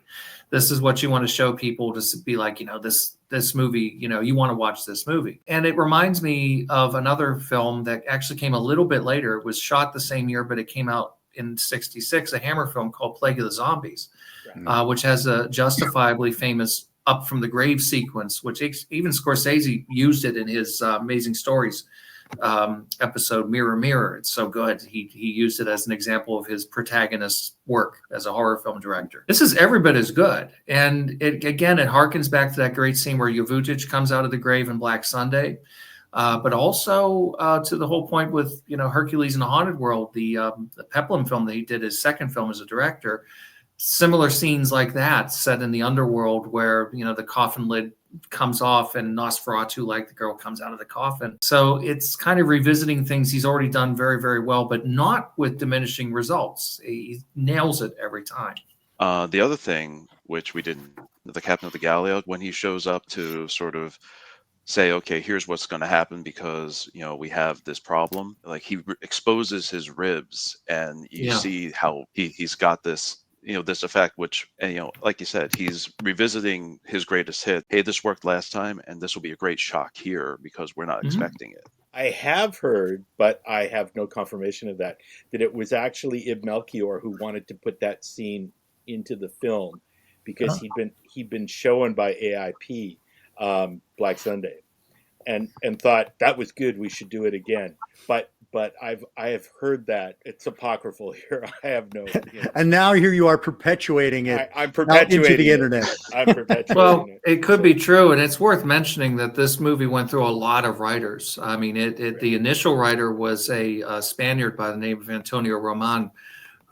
This is what you want to show people to be like, this movie, you want to watch this movie. And it reminds me of another film that actually came a little bit later. It was shot the same year, but it came out in '66, a Hammer film called Plague of the Zombies, which has a justifiably famous up from the grave sequence, which even Scorsese used it in his Amazing Stories episode, Mirror, Mirror. It's so good. He used it as an example of his protagonist's work as a horror film director. This is every bit as good. And it harkens back to that great scene where Jovutic comes out of the grave in Black Sunday. But also to the whole point with, Hercules in the Haunted World, the Peplum film that he did, his second film as a director, similar scenes like that set in the underworld where, the coffin lid comes off and Nosferatu, like the girl, comes out of the coffin. So it's kind of revisiting things he's already done very, very well, but not with diminishing results. He nails it every time. The other thing, which we didn't, the captain of the Galliot, when he shows up to sort of say, okay, here's what's going to happen because, we have this problem. Like he exposes his ribs and you Yeah. see how he's got this, this effect, which, and, like you said, he's revisiting his greatest hit. Hey, this worked last time and this will be a great shock here because we're not expecting it. I have heard, but I have no confirmation of that it was actually Ib Melchior who wanted to put that scene into the film because he'd been shown by AIP Black Sunday, and thought that was good. We should do it again. But I have heard that it's apocryphal here. I have no. And now here you are perpetuating it. I'm perpetuating into the internet. I'm perpetuating Well, it. it could be true, and it's worth mentioning that this movie went through a lot of writers. I mean, the initial writer was a Spaniard by the name of Antonio Roman,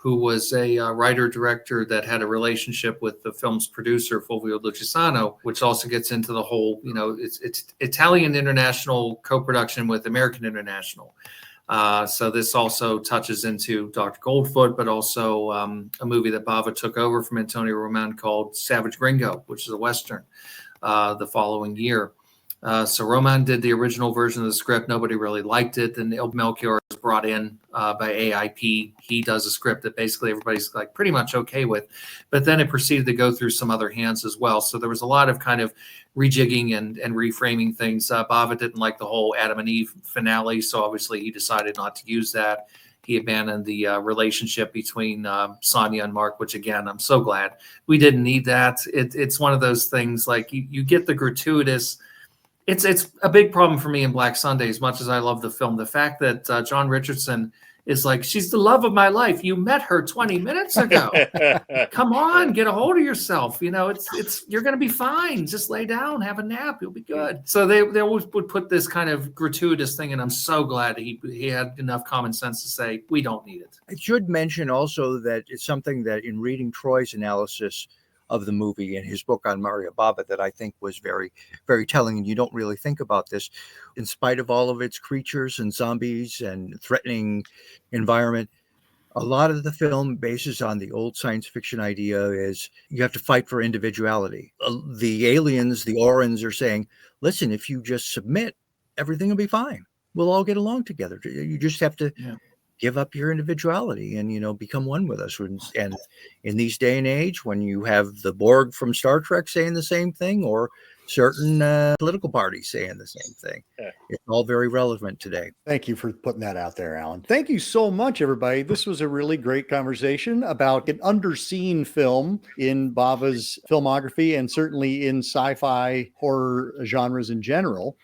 who was a writer-director that had a relationship with the film's producer, Fulvio Lucisano, which also gets into the whole, it's Italian international co-production with American international. So this also touches into Dr. Goldfoot, but also a movie that Bava took over from Antonio Roman called Savage Gringo, which is a Western, the following year. So Roman did the original version of the script. Nobody really liked it. Then Melchior was brought in by AIP. He does a script that basically everybody's like pretty much okay with. But then it proceeded to go through some other hands as well. So there was a lot of kind of rejigging and reframing things. Bava didn't like the whole Adam and Eve finale. So obviously he decided not to use that. He abandoned the relationship between Sonia and Mark, which again, I'm so glad. We didn't need that. It's one of those things like you get the gratuitous. It's a big problem for me in Black Sunday, as much as I love the film. The fact that John Richardson is like, she's the love of my life. You met her 20 minutes ago. Come on, get a hold of yourself. It's you're going to be fine. Just lay down, have a nap. You'll be good. So they always would put this kind of gratuitous thing, and I'm so glad he had enough common sense to say, we don't need it. I should mention also that it's something that in reading Troy's analysis of the movie and his book on Mario Bava that I think was very, very telling. And you don't really think about this. In spite of all of its creatures and zombies and threatening environment, a lot of the film bases on the old science fiction idea is you have to fight for individuality. The aliens, the Orans, are saying, listen, if you just submit, everything will be fine. We'll all get along together. You just have to give up your individuality and, become one with us. And in these day and age, when you have the Borg from Star Trek saying the same thing, or certain political parties saying the same thing, it's all very relevant today. Thank you for putting that out there, Alan. Thank you so much, everybody. This was a really great conversation about an underseen film in Bava's filmography and certainly in sci-fi horror genres in general.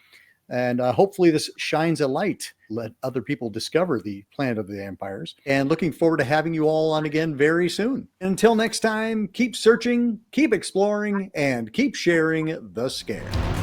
And hopefully this shines a light, let other people discover the Planet of the Vampires. And looking forward to having you all on again very soon. Until next time, keep searching, keep exploring, and keep sharing the scare.